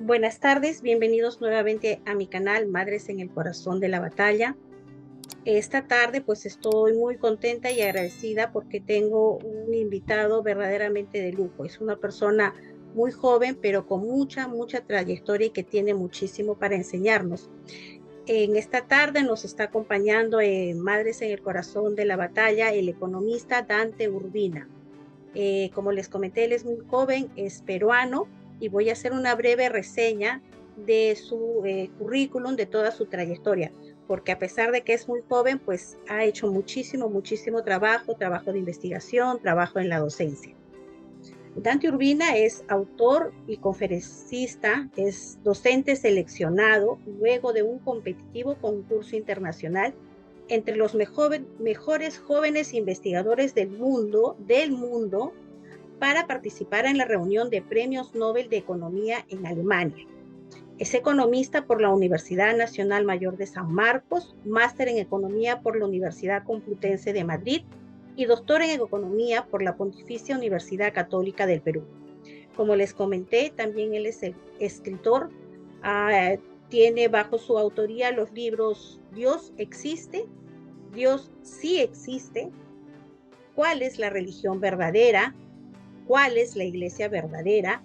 Buenas tardes, bienvenidos nuevamente a mi canal Madres en el Corazón de la Batalla. Esta tarde pues estoy muy contenta y agradecida porque tengo un invitado verdaderamente de lujo. Es una persona muy joven pero con mucha trayectoria y que tiene muchísimo para enseñarnos. En esta tarde nos está acompañando en Madres en el Corazón de la Batalla el economista Dante Urbina. Como les comenté, él es muy joven, es peruano y voy a hacer una breve reseña de su currículum, de toda su trayectoria, porque a pesar de que es muy joven, pues ha hecho muchísimo trabajo de investigación, trabajo en la docencia. Dante Urbina es autor y conferencista, es docente seleccionado luego de un competitivo concurso internacional entre los mejores jóvenes investigadores del mundo, para participar en la reunión de premios Nobel de Economía en Alemania. Es economista por la Universidad Nacional Mayor de San Marcos, máster en economía por la Universidad Complutense de Madrid y doctor en economía por la Pontificia Universidad Católica del Perú. Como les comenté, también él es el escritor. Uh, Tiene bajo su autoría los libros Dios existe, Dios sí existe, ¿cuál es la religión verdadera? ¿Cuál es la iglesia verdadera?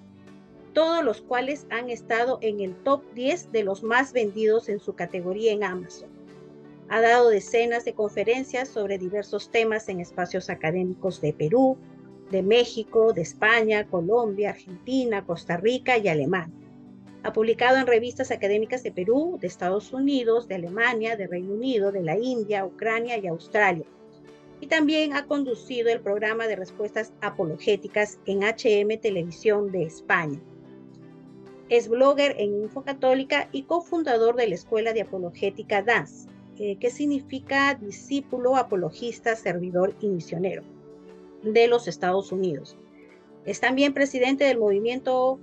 Todos los cuales han estado en el top 10 de los más vendidos en su categoría en Amazon. Ha dado decenas de conferencias sobre diversos temas en espacios académicos de Perú, de México, de España, Colombia, Argentina, Costa Rica y Alemania. Ha publicado en revistas académicas de Perú, de Estados Unidos, de Alemania, de Reino Unido, de la India, Ucrania y Australia. Y también ha conducido el programa de respuestas apologéticas en HM Televisión de España. Es blogger en Infocatólica y cofundador de la Escuela de Apologética DANS, que significa discípulo, apologista, servidor y misionero, de los Estados Unidos. Es también presidente del movimiento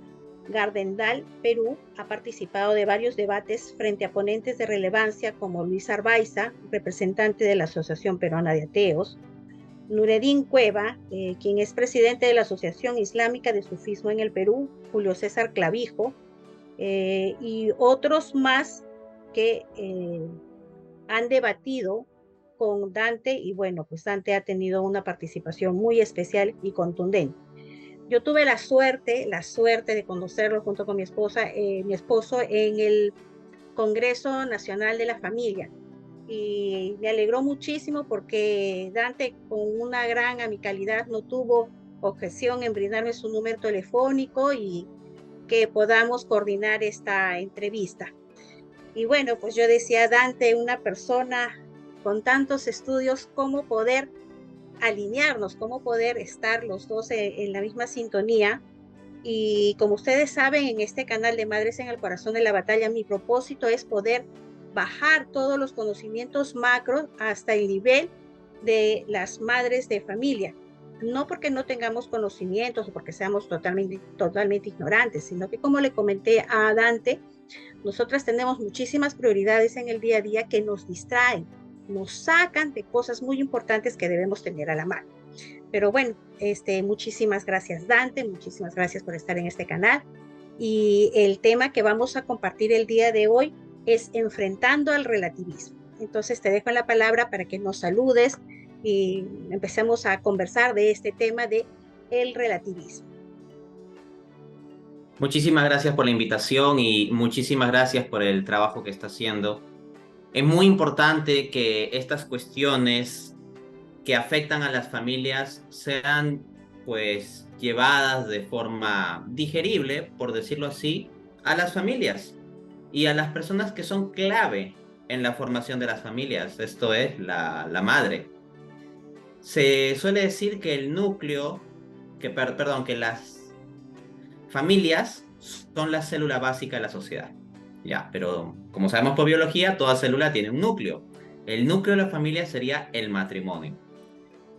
Gardendal Perú. Ha participado de varios debates frente a ponentes de relevancia como Luis Arbaiza, representante de la Asociación Peruana de Ateos, Nureddin Cueva, quien es presidente de la Asociación Islámica de Sufismo en el Perú, Julio César Clavijo, y otros más que han debatido con Dante, y bueno, pues Dante ha tenido una participación muy especial y contundente. Yo tuve la suerte de conocerlo junto con mi esposo en el Congreso Nacional de la Familia, y me alegró muchísimo porque Dante, con una gran amicalidad, no tuvo objeción en brindarme su número telefónico y que podamos coordinar esta entrevista. Y bueno, pues yo decía, Dante, una persona con tantos estudios, ¿cómo poder alinearnos? ¿Cómo poder estar los dos en la misma sintonía? Y como ustedes saben, en este canal de Madres en el Corazón de la Batalla, mi propósito es poder bajar todos los conocimientos macros hasta el nivel de las madres de familia. No porque no tengamos conocimientos o porque seamos totalmente ignorantes, sino que, como le comenté a Dante, nosotras tenemos muchísimas prioridades en el día a día que nos distraen, nos sacan de cosas muy importantes que debemos tener a la mano. Pero bueno, muchísimas gracias Dante, muchísimas gracias por estar en este canal. Y el tema que vamos a compartir el día de hoy es enfrentando al relativismo. Entonces te dejo la palabra para que nos saludes y empecemos a conversar de este tema de el relativismo. Muchísimas gracias por la invitación y muchísimas gracias por el trabajo que está haciendo. Es muy importante que estas cuestiones que afectan a las familias sean, pues, llevadas de forma digerible, por decirlo así, a las familias y a las personas que son clave en la formación de las familias. Esto es la madre. Se suele decir que el núcleo, perdón, que las familias son la célula básica de la sociedad. Ya, pero como sabemos por biología, toda célula tiene un núcleo. El núcleo de la familia sería el matrimonio.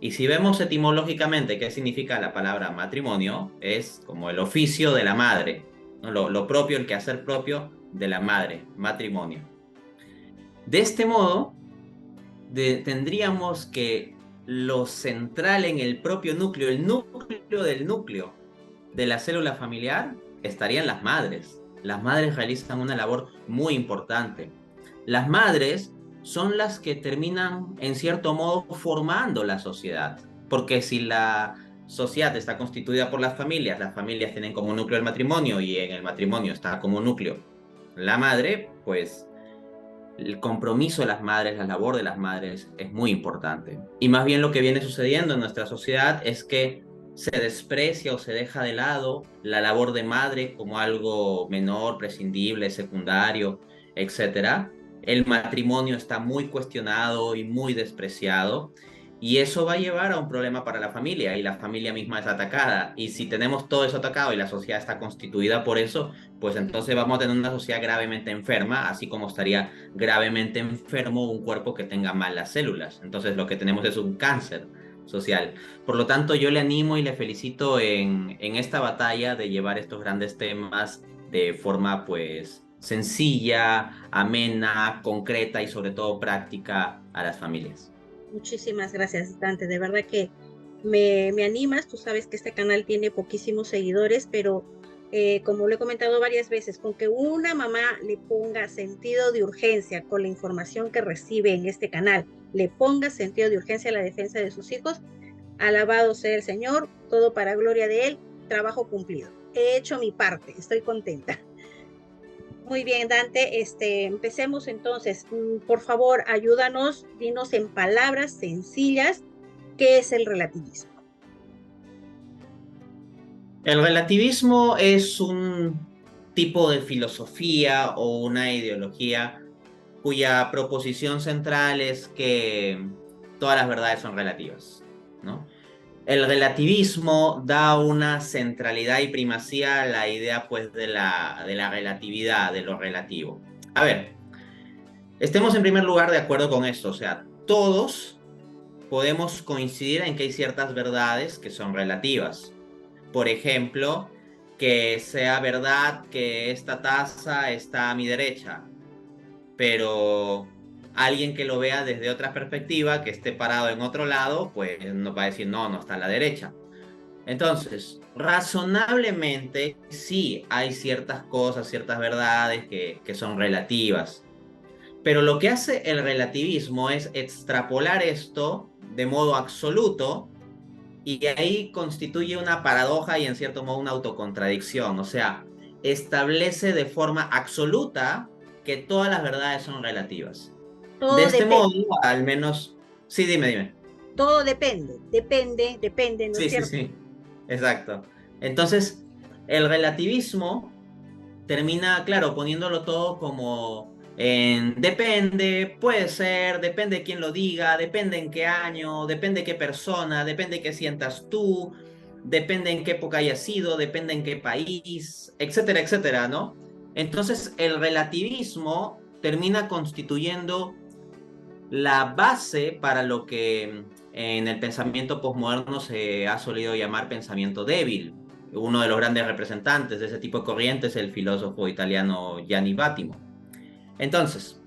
Y si vemos etimológicamente qué significa la palabra matrimonio, es como el oficio de la madre, ¿no? Lo propio, el quehacer propio de la madre, matrimonio. De este modo, tendríamos que lo central en el propio núcleo, el núcleo del núcleo de la célula familiar, estarían las madres. Las madres realizan una labor muy importante. Las madres son las que terminan, en cierto modo, formando la sociedad. Porque si la sociedad está constituida por las familias tienen como núcleo el matrimonio y en el matrimonio está como núcleo la madre, pues el compromiso de las madres, la labor de las madres es muy importante. Y más bien lo que viene sucediendo en nuestra sociedad es que se desprecia o se deja de lado la labor de madre como algo menor, prescindible, secundario, etcétera. El matrimonio está muy cuestionado y muy despreciado. Y eso va a llevar a un problema para la familia y la familia misma es atacada. Y si tenemos todo eso atacado y la sociedad está constituida por eso, pues entonces vamos a tener una sociedad gravemente enferma, así como estaría gravemente enfermo un cuerpo que tenga malas células. Entonces lo que tenemos es un cáncer social. Por lo tanto, yo le animo y le felicito en esta batalla de llevar estos grandes temas de forma pues sencilla, amena, concreta y sobre todo práctica a las familias. Muchísimas gracias, Dante. De verdad que me animas. Tú sabes que este canal tiene poquísimos seguidores, pero como lo he comentado varias veces, con que una mamá le ponga sentido de urgencia con la información que recibe en este canal, le ponga sentido de urgencia a la defensa de sus hijos, alabado sea el Señor, todo para gloria de Él, trabajo cumplido. He hecho mi parte, estoy contenta. Muy bien, Dante, empecemos entonces. Por favor, ayúdanos, dinos en palabras sencillas qué es el relativismo. El relativismo es un tipo de filosofía o una ideología cuya proposición central es que todas las verdades son relativas, ¿no? El relativismo da una centralidad y primacía a la idea, pues, de la relatividad, de lo relativo. A ver, estemos en primer lugar de acuerdo con esto, o sea, todos podemos coincidir en que hay ciertas verdades que son relativas. Por ejemplo, que sea verdad que esta taza está a mi derecha, pero alguien que lo vea desde otra perspectiva, que esté parado en otro lado, pues nos va a decir, no, no está a la derecha. Entonces, razonablemente, sí hay ciertas cosas, ciertas verdades que son relativas, pero lo que hace el relativismo es extrapolar esto de modo absoluto y ahí constituye una paradoja y en cierto modo una autocontradicción. O sea, establece de forma absoluta que todas las verdades son relativas. De Todo este modo, depende, al menos... Sí, dime, dime. todo depende, ¿no es Sí, sí, cierto? sí. Exacto. Entonces, el relativismo termina, claro, poniéndolo todo como en depende, puede ser, depende de quién lo diga, depende en qué año, depende qué persona, depende qué sientas tú, depende en qué época haya sido, depende en qué país, etcétera, etcétera, ¿no? Entonces el relativismo termina constituyendo la base para lo que en el pensamiento posmoderno se ha solido llamar pensamiento débil. Uno de los grandes representantes de ese tipo de corriente es el filósofo italiano Gianni Vattimo. Entonces,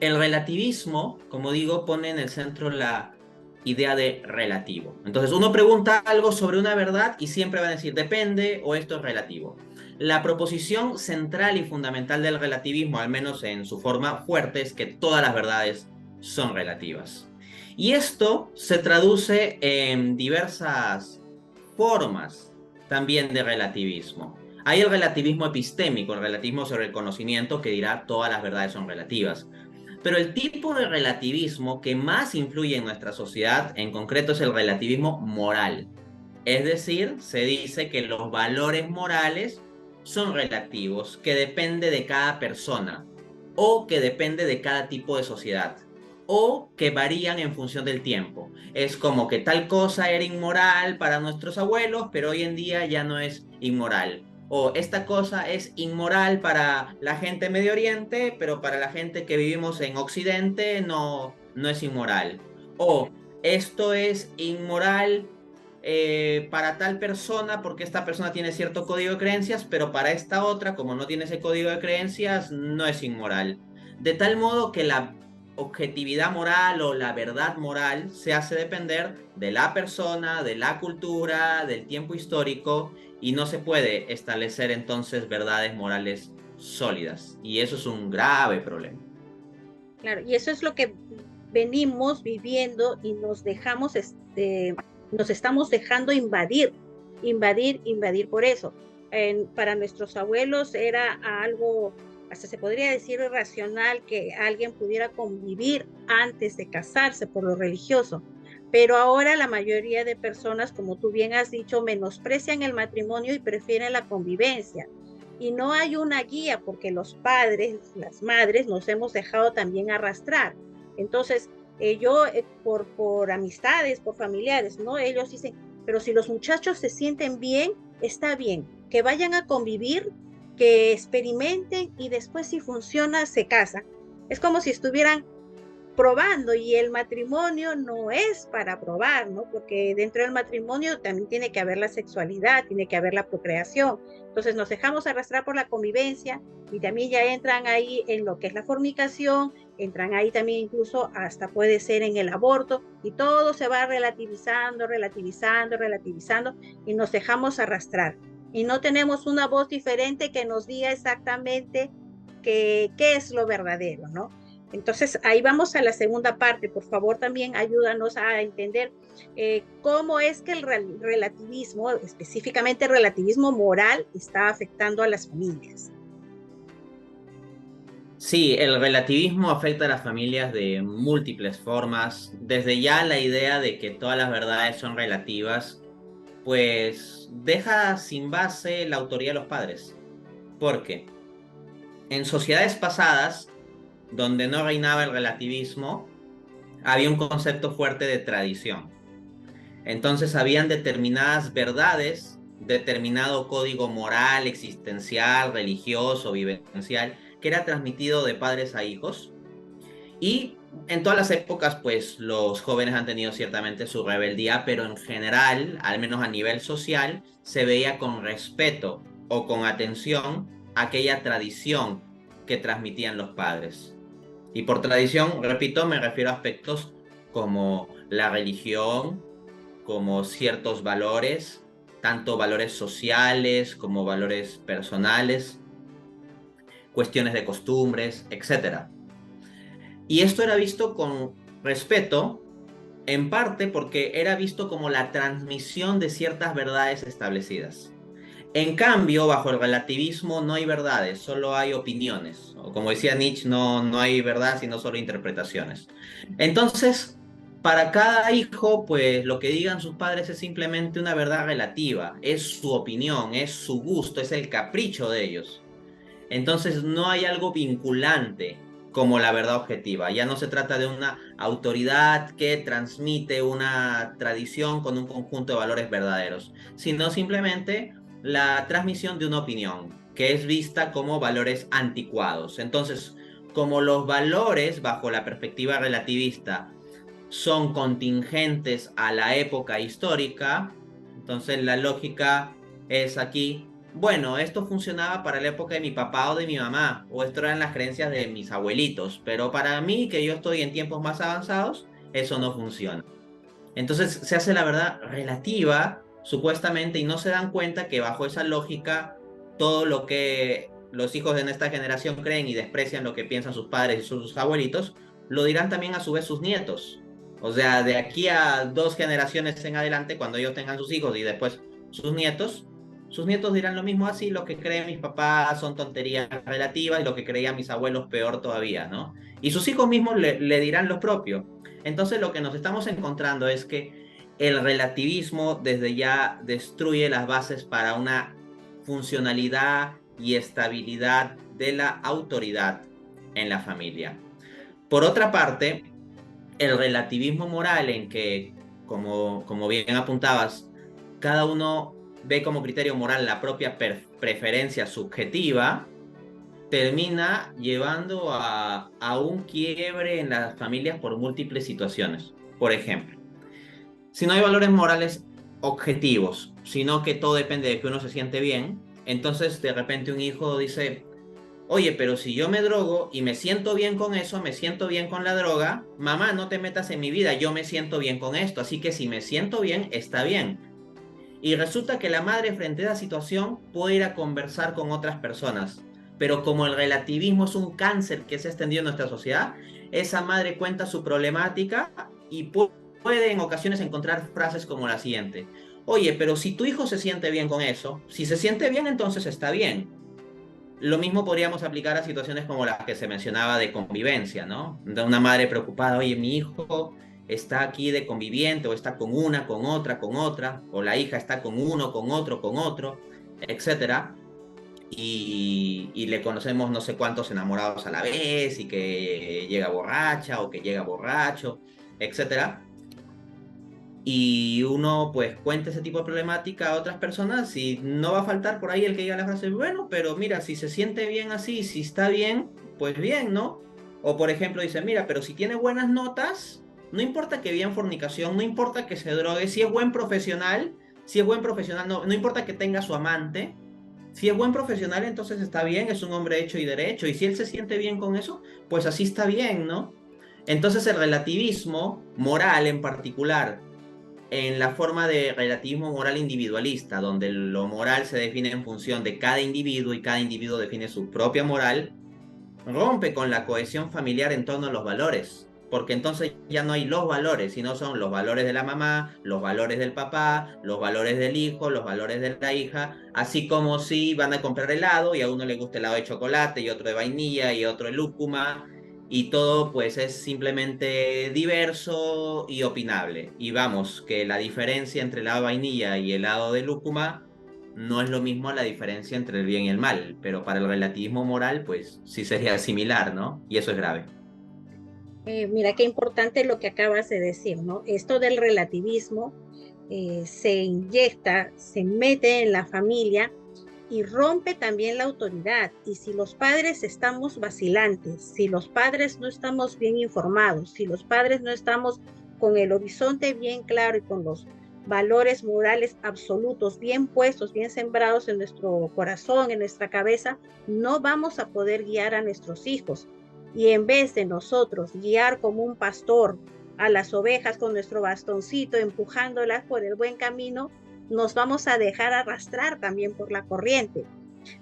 el relativismo, como digo, pone en el centro la idea de relativo. Entonces, uno pregunta algo sobre una verdad y siempre va a decir depende o esto es relativo. La proposición central y fundamental del relativismo, al menos en su forma fuerte, es que todas las verdades son relativas. Y esto se traduce en diversas formas también de relativismo. Hay el relativismo epistémico, el relativismo sobre el conocimiento que dirá todas las verdades son relativas. Pero el tipo de relativismo que más influye en nuestra sociedad en concreto es el relativismo moral. Es decir, se dice que los valores morales son relativos, que depende de cada persona o que depende de cada tipo de sociedad o que varían en función del tiempo. Es como que tal cosa era inmoral para nuestros abuelos, pero hoy en día ya no es inmoral. O esta cosa es inmoral para la gente de Medio Oriente, pero para la gente que vivimos en Occidente no es inmoral. O esto es inmoral para tal persona porque esta persona tiene cierto código de creencias, pero para esta otra, como no tiene ese código de creencias, no es inmoral. De tal modo que la objetividad moral o la verdad moral se hace depender de la persona, de la cultura, del tiempo histórico, y no se puede establecer entonces verdades morales sólidas. Y eso es un grave problema. Claro, y eso es lo que venimos viviendo y nos estamos dejando invadir por eso. Para nuestros abuelos era algo, hasta se podría decir irracional, que alguien pudiera convivir antes de casarse por lo religioso. Pero ahora la mayoría de personas, como tú bien has dicho, menosprecian el matrimonio y prefieren la convivencia, y no hay una guía porque los padres, las madres, nos hemos dejado también arrastrar. Entonces, por amistades, por familiares, ¿no? Ellos dicen, pero si los muchachos se sienten bien, está bien, que vayan a convivir, que experimenten y después si funciona, se casan. Es como si estuvieran probando, y el matrimonio no es para probar, ¿no? Porque dentro del matrimonio también tiene que haber la sexualidad, tiene que haber la procreación. Entonces nos dejamos arrastrar por la convivencia y también ya entran ahí en lo que es la fornicación, entran ahí también incluso hasta puede ser en el aborto, y todo se va relativizando, relativizando, relativizando, y nos dejamos arrastrar. Y no tenemos una voz diferente que nos diga exactamente qué es lo verdadero, ¿no? Entonces, ahí vamos a la segunda parte. Por favor, también ayúdanos a entender cómo es que el relativismo, específicamente el relativismo moral, está afectando a las familias. Sí, el relativismo afecta a las familias de múltiples formas, desde ya la idea de que todas las verdades son relativas, pues deja sin base la autoría de los padres. ¿Por qué? En sociedades pasadas, donde no reinaba el relativismo, había un concepto fuerte de tradición. Entonces habían determinadas verdades, determinado código moral, existencial, religioso, vivencial, que era transmitido de padres a hijos. Y en todas las épocas, pues los jóvenes han tenido ciertamente su rebeldía, pero en general, al menos a nivel social, se veía con respeto o con atención aquella tradición que transmitían los padres. Y por tradición, repito, me refiero a aspectos como la religión, como ciertos valores, tanto valores sociales como valores personales, cuestiones de costumbres, etcétera. Y esto era visto con respeto, en parte porque era visto como la transmisión de ciertas verdades establecidas. En cambio, bajo el relativismo no hay verdades, solo hay opiniones. O como decía Nietzsche, no hay verdad, sino solo interpretaciones. Entonces, para cada hijo, pues lo que digan sus padres es simplemente una verdad relativa, es su opinión, es su gusto, es el capricho de ellos. Entonces no hay algo vinculante como la verdad objetiva. Ya no se trata de una autoridad que transmite una tradición con un conjunto de valores verdaderos, sino simplemente la transmisión de una opinión que es vista como valores anticuados. Entonces, como los valores bajo la perspectiva relativista son contingentes a la época histórica, entonces la lógica es aquí, bueno, esto funcionaba para la época de mi papá o de mi mamá, o esto eran las creencias de mis abuelitos, pero para mí, que yo estoy en tiempos más avanzados, eso no funciona. Entonces se hace la verdad relativa, supuestamente, y no se dan cuenta que bajo esa lógica, todo lo que los hijos de esta generación creen y desprecian lo que piensan sus padres y sus abuelitos, lo dirán también a su vez sus nietos. O sea, de aquí a 2 generaciones en adelante, cuando ellos tengan sus hijos y después sus nietos dirán lo mismo, así lo que creen mis papás son tonterías relativas y lo que creían mis abuelos peor todavía, ¿no? Y sus hijos mismos le dirán lo propio. Entonces lo que nos estamos encontrando es que el relativismo desde ya destruye las bases para una funcionalidad y estabilidad de la autoridad en la familia. Por otra parte, el relativismo moral en que, como bien apuntabas, cada uno ve como criterio moral la propia preferencia subjetiva, termina llevando a un quiebre en las familias por múltiples situaciones. Por ejemplo, si no hay valores morales objetivos, sino que todo depende de que uno se siente bien, entonces de repente un hijo dice, Oye, pero si yo me drogo y me siento bien con eso, me siento bien con la droga, mamá, no te metas en mi vida, yo me siento bien con esto, así que si me siento bien, está bien. Y resulta que la madre frente a esa situación puede ir a conversar con otras personas. Pero como el relativismo es un cáncer que se ha extendido en nuestra sociedad, esa madre cuenta su problemática y puede en ocasiones encontrar frases como la siguiente. Oye, pero si tu hijo se siente bien con eso, si se siente bien, entonces está bien. Lo mismo podríamos aplicar a situaciones como las que se mencionaba de convivencia, ¿no? De una madre preocupada, oye, mi hijo está aquí de conviviente o está con una, con otra, o la hija está con uno, con otro, etcétera. Y le conocemos no sé cuántos enamorados a la vez y que llega borracha o que llega borracho, etcétera. Y uno pues cuenta ese tipo de problemática a otras personas y no va a faltar por ahí el que diga la frase, bueno, pero mira, si se siente bien así, si está bien, pues bien, ¿no? O por ejemplo dice, mira, pero si tiene buenas notas, no importa que viva en fornicación, no importa que se drogue, si es buen profesional, si es buen profesional, no, no importa que tenga su amante, si es buen profesional, entonces está bien, es un hombre hecho y derecho, y si él se siente bien con eso, pues así está bien, ¿no? Entonces el relativismo moral en particular, en la forma de relativismo moral individualista, donde lo moral se define en función de cada individuo y cada individuo define su propia moral, rompe con la cohesión familiar en torno a los valores, porque entonces ya no hay los valores, sino son los valores de la mamá, los valores del papá, los valores del hijo, los valores de la hija, así como si van a comprar helado y a uno le gusta helado de chocolate y otro de vainilla y otro de lúcuma, y todo pues es simplemente diverso y opinable. Y vamos, que la diferencia entre helado de vainilla y helado de lúcuma no es lo mismo la diferencia entre el bien y el mal, pero para el relativismo moral, pues sí sería similar, ¿no? Y eso es grave. Mira qué importante lo que acabas de decir, ¿no? Esto del relativismo se inyecta, se mete en la familia y rompe también la autoridad. Y si los padres estamos vacilantes, si los padres no estamos bien informados, si los padres no estamos con el horizonte bien claro y con los valores morales absolutos bien puestos, bien sembrados en nuestro corazón, en nuestra cabeza, no vamos a poder guiar a nuestros hijos. Y en vez de nosotros guiar como un pastor a las ovejas con nuestro bastoncito, empujándolas por el buen camino, nos vamos a dejar arrastrar también por la corriente.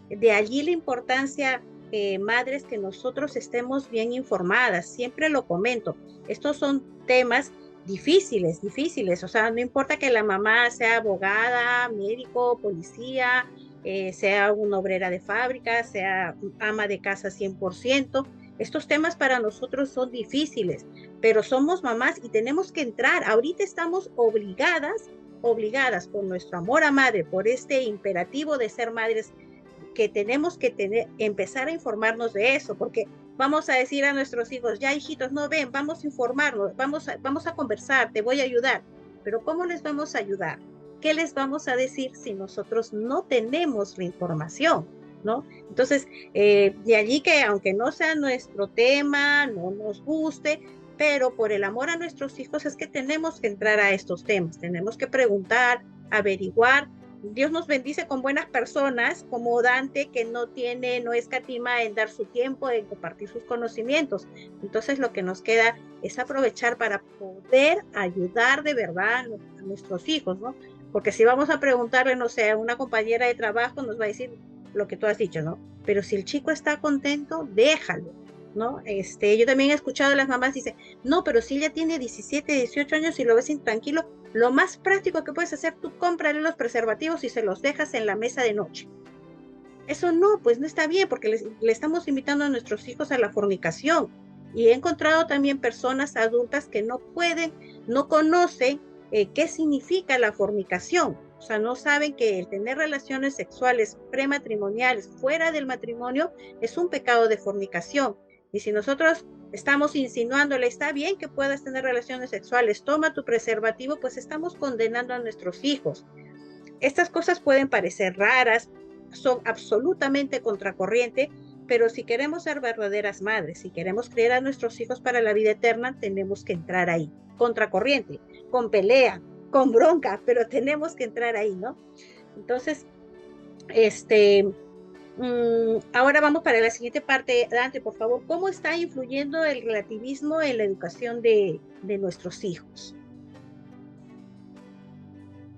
De allí la importancia, madres, que nosotros estemos bien informadas. Siempre lo comento, estos son temas difíciles, difíciles. O sea, no importa que la mamá sea abogada, médico, policía, sea una obrera de fábrica, sea ama de casa 100%. Estos temas para nosotros son difíciles, pero somos mamás y tenemos que entrar. Ahorita estamos obligadas por nuestro amor a madre, por este imperativo de ser madres, que tenemos que empezar a informarnos de eso, porque vamos a decir a nuestros hijos, ya hijitos, no ven, vamos a informarnos, vamos a conversar, te voy a ayudar, pero ¿cómo les vamos a ayudar? ¿Qué les vamos a decir si nosotros no tenemos la información? ¿No? Entonces, de allí que aunque no sea nuestro tema, no nos guste, pero por el amor a nuestros hijos es que tenemos que entrar a estos temas, tenemos que preguntar, averiguar. Dios nos bendice con buenas personas como Dante, que no escatima en dar su tiempo, en compartir sus conocimientos. Entonces lo que nos queda es aprovechar para poder ayudar de verdad a nuestros hijos, ¿no? Porque si vamos a preguntarle, no sé, a una compañera de trabajo, nos va a decir lo que tú has dicho, ¿no? Pero si el chico está contento, déjalo, ¿no? Yo también he escuchado a las mamás dicen, no, pero si ella tiene 17, 18 años y lo ves intranquilo, lo más práctico que puedes hacer, tú cómprale los preservativos y se los dejas en la mesa de noche. Eso no, pues no está bien, porque le estamos invitando a nuestros hijos a la fornicación. Y he encontrado también personas adultas que no pueden, no conocen qué significa la fornicación. O sea, no saben que el tener relaciones sexuales prematrimoniales fuera del matrimonio es un pecado de fornicación. Y si nosotros estamos insinuándole, está bien que puedas tener relaciones sexuales, toma tu preservativo, pues estamos condenando a nuestros hijos. Estas cosas pueden parecer raras, son absolutamente contracorriente, pero si queremos ser verdaderas madres, si queremos criar a nuestros hijos para la vida eterna, tenemos que entrar ahí, contracorriente, con pelea, con bronca, pero tenemos que entrar ahí, ¿no? Entonces, este, Ahora vamos para la siguiente parte. Dante, por favor, ¿cómo está influyendo el relativismo en la educación de nuestros hijos?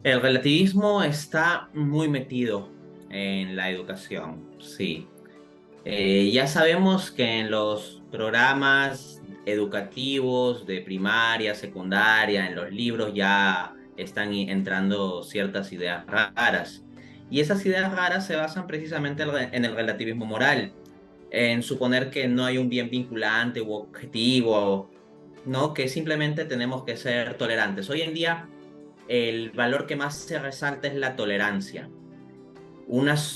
El relativismo está muy metido en la educación, sí. Ya sabemos que en los programas educativos de primaria, secundaria, en los libros ya están entrando ciertas ideas raras. Y esas ideas raras se basan precisamente en el relativismo moral, en suponer que no hay un bien vinculante u objetivo, ¿no? Que simplemente tenemos que ser tolerantes. Hoy en día el valor que más se resalta es la tolerancia.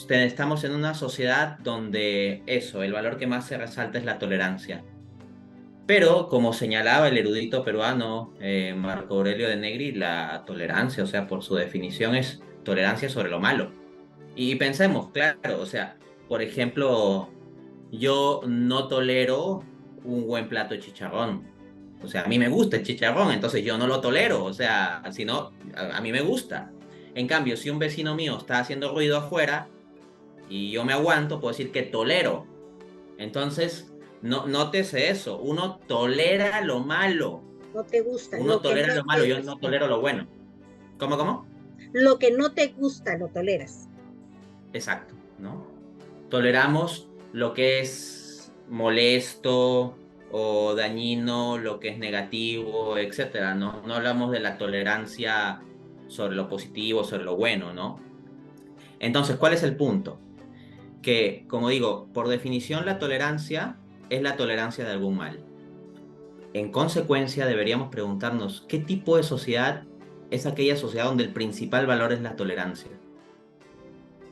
Estamos en una sociedad donde eso, el valor que más se resalta es la tolerancia. Pero, como señalaba el erudito peruano Marco Aurelio de Negri, la tolerancia, o sea, por su definición, es tolerancia sobre lo malo. Y pensemos, claro, o sea, por ejemplo, yo no tolero un buen plato de chicharrón. O sea, a mí me gusta el chicharrón, entonces yo no lo tolero. O sea, si no, a mí me gusta. En cambio, si un vecino mío está haciendo ruido afuera y yo me aguanto, puedo decir que tolero. Entonces, no, nótese eso. Uno tolera lo malo. No te gusta, Uno lo que tolera no lo malo, te yo no gusta. tolero lo bueno. ¿Cómo, cómo? Lo que no te gusta, lo toleras. Exacto, ¿no? Toleramos lo que es molesto o dañino, lo que es negativo, etcétera. No, no hablamos de la tolerancia sobre lo positivo, sobre lo bueno, ¿no? Entonces, ¿cuál es el punto? Que, como digo, por definición la tolerancia es la tolerancia de algún mal. En consecuencia, deberíamos preguntarnos, ¿qué tipo de sociedad es aquella sociedad donde el principal valor es la tolerancia?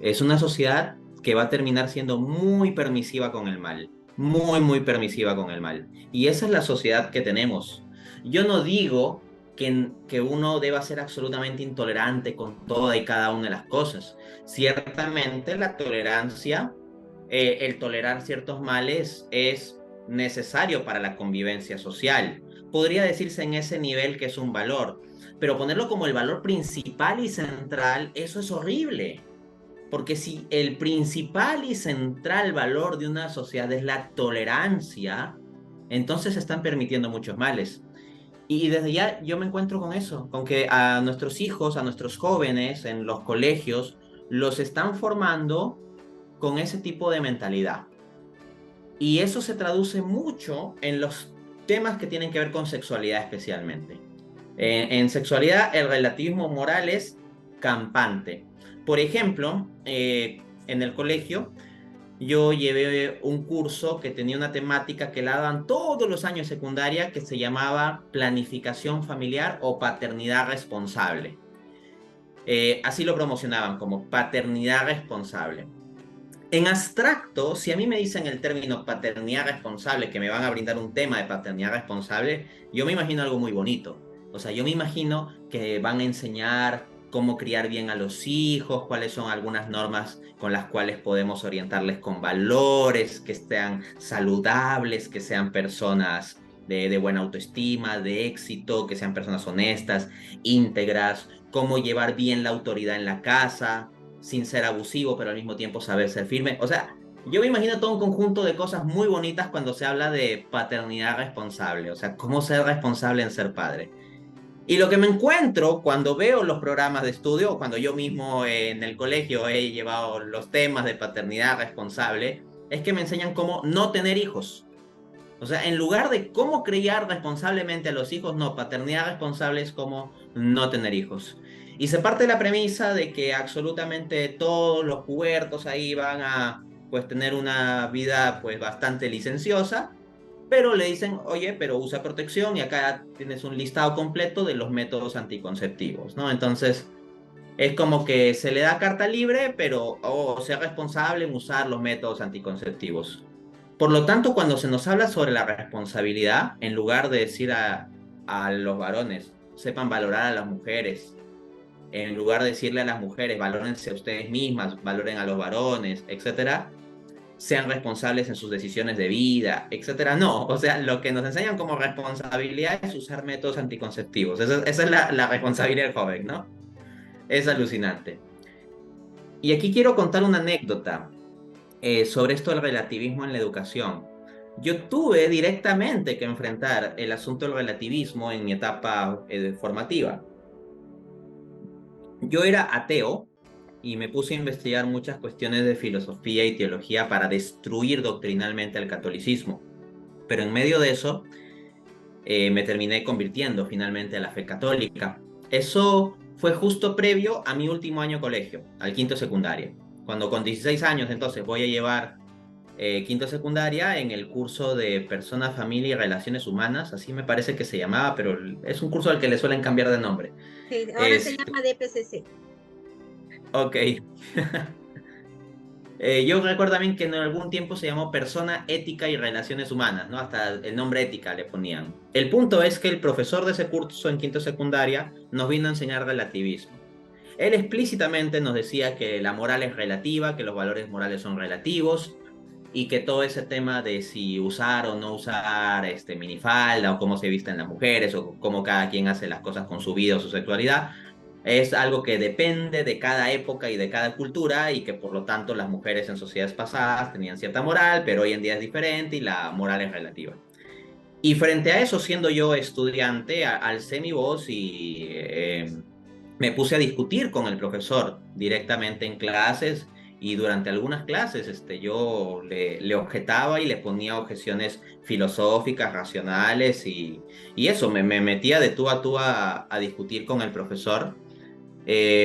Es una sociedad que va a terminar siendo muy permisiva con el mal, muy, muy permisiva con el mal. Y esa es la sociedad que tenemos. Yo no digo que uno deba ser absolutamente intolerante con toda y cada una de las cosas. Ciertamente la tolerancia, el tolerar ciertos males es necesario para la convivencia social. Podría decirse en ese nivel que es un valor, pero ponerlo como el valor principal y central, eso es horrible. Porque si el principal y central valor de una sociedad es la tolerancia, entonces se están permitiendo muchos males. Y desde ya yo me encuentro con eso, con que a nuestros hijos, a nuestros jóvenes en los colegios, los están formando con ese tipo de mentalidad. Y eso se traduce mucho en los temas que tienen que ver con sexualidad especialmente. En sexualidad, el relativismo moral es campante. Por ejemplo, en el colegio, yo llevé un curso que tenía una temática que la daban todos los años de secundaria que se llamaba planificación familiar o paternidad responsable. Así lo promocionaban como paternidad responsable. En abstracto, si a mí me dicen el término paternidad responsable, que me van a brindar un tema de paternidad responsable, yo me imagino algo muy bonito. O sea, yo me imagino que van a enseñar cómo criar bien a los hijos, cuáles son algunas normas con las cuales podemos orientarles con valores, que sean saludables, que sean personas de buena autoestima, de éxito, que sean personas honestas, íntegras, cómo llevar bien la autoridad en la casa sin ser abusivo, pero al mismo tiempo saber ser firme. O sea, yo me imagino todo un conjunto de cosas muy bonitas cuando se habla de paternidad responsable, o sea, cómo ser responsable en ser padre. Y lo que me encuentro cuando veo los programas de estudio, o cuando yo mismo en el colegio he llevado los temas de paternidad responsable, es que me enseñan cómo no tener hijos. O sea, en lugar de cómo criar responsablemente a los hijos, no, paternidad responsable es como no tener hijos. Y se parte de la premisa de que absolutamente todos los pubertos ahí van a pues tener una vida pues bastante licenciosa, pero le dicen, oye, pero usa protección y acá tienes un listado completo de los métodos anticonceptivos, ¿no? Entonces, es como que se le da carta libre, pero sea responsable en usar los métodos anticonceptivos. Por lo tanto, cuando se nos habla sobre la responsabilidad, en lugar de decir a los varones, sepan valorar a las mujeres, en lugar de decirle a las mujeres, valórense a ustedes mismas, valoren a los varones, etcétera, sean responsables en sus decisiones de vida, etcétera. No, o sea, lo que nos enseñan como responsabilidad es usar métodos anticonceptivos. Esa es la responsabilidad del joven, ¿no? Es alucinante. Y aquí quiero contar una anécdota. sobre esto del relativismo en la educación. Yo tuve directamente que enfrentar el asunto del relativismo en mi etapa formativa. Yo era ateo y me puse a investigar muchas cuestiones de filosofía y teología para destruir doctrinalmente al catolicismo. Pero en medio de eso, me terminé convirtiendo finalmente a la fe católica. Eso fue justo previo a mi último año de colegio, al quinto secundaria. Cuando con 16 años entonces voy a llevar quinto secundaria en el curso de Persona, Familia y Relaciones Humanas, así me parece que se llamaba, pero es un curso al que le suelen cambiar de nombre. Sí, ahora se Este, llama DPCC. ok. Yo recuerdo también que en algún tiempo se llamó Persona, Ética y Relaciones Humanas, ¿no? Hasta el nombre ética le ponían. El punto es que el profesor de ese curso en quinto secundaria nos vino a enseñar relativismo. Él explícitamente nos decía que la moral es relativa, que los valores morales son relativos y que todo ese tema de si usar o no usar minifalda o cómo se visten las mujeres o cómo cada quien hace las cosas con su vida o su sexualidad es algo que depende de cada época y de cada cultura y que por lo tanto las mujeres en sociedades pasadas tenían cierta moral, pero hoy en día es diferente y la moral es relativa. Y frente a eso, siendo yo estudiante, alcé mi voz y me puse a discutir con el profesor directamente en clases y durante algunas clases yo le objetaba y le ponía objeciones filosóficas, racionales y eso, me metía de tú a discutir con el profesor.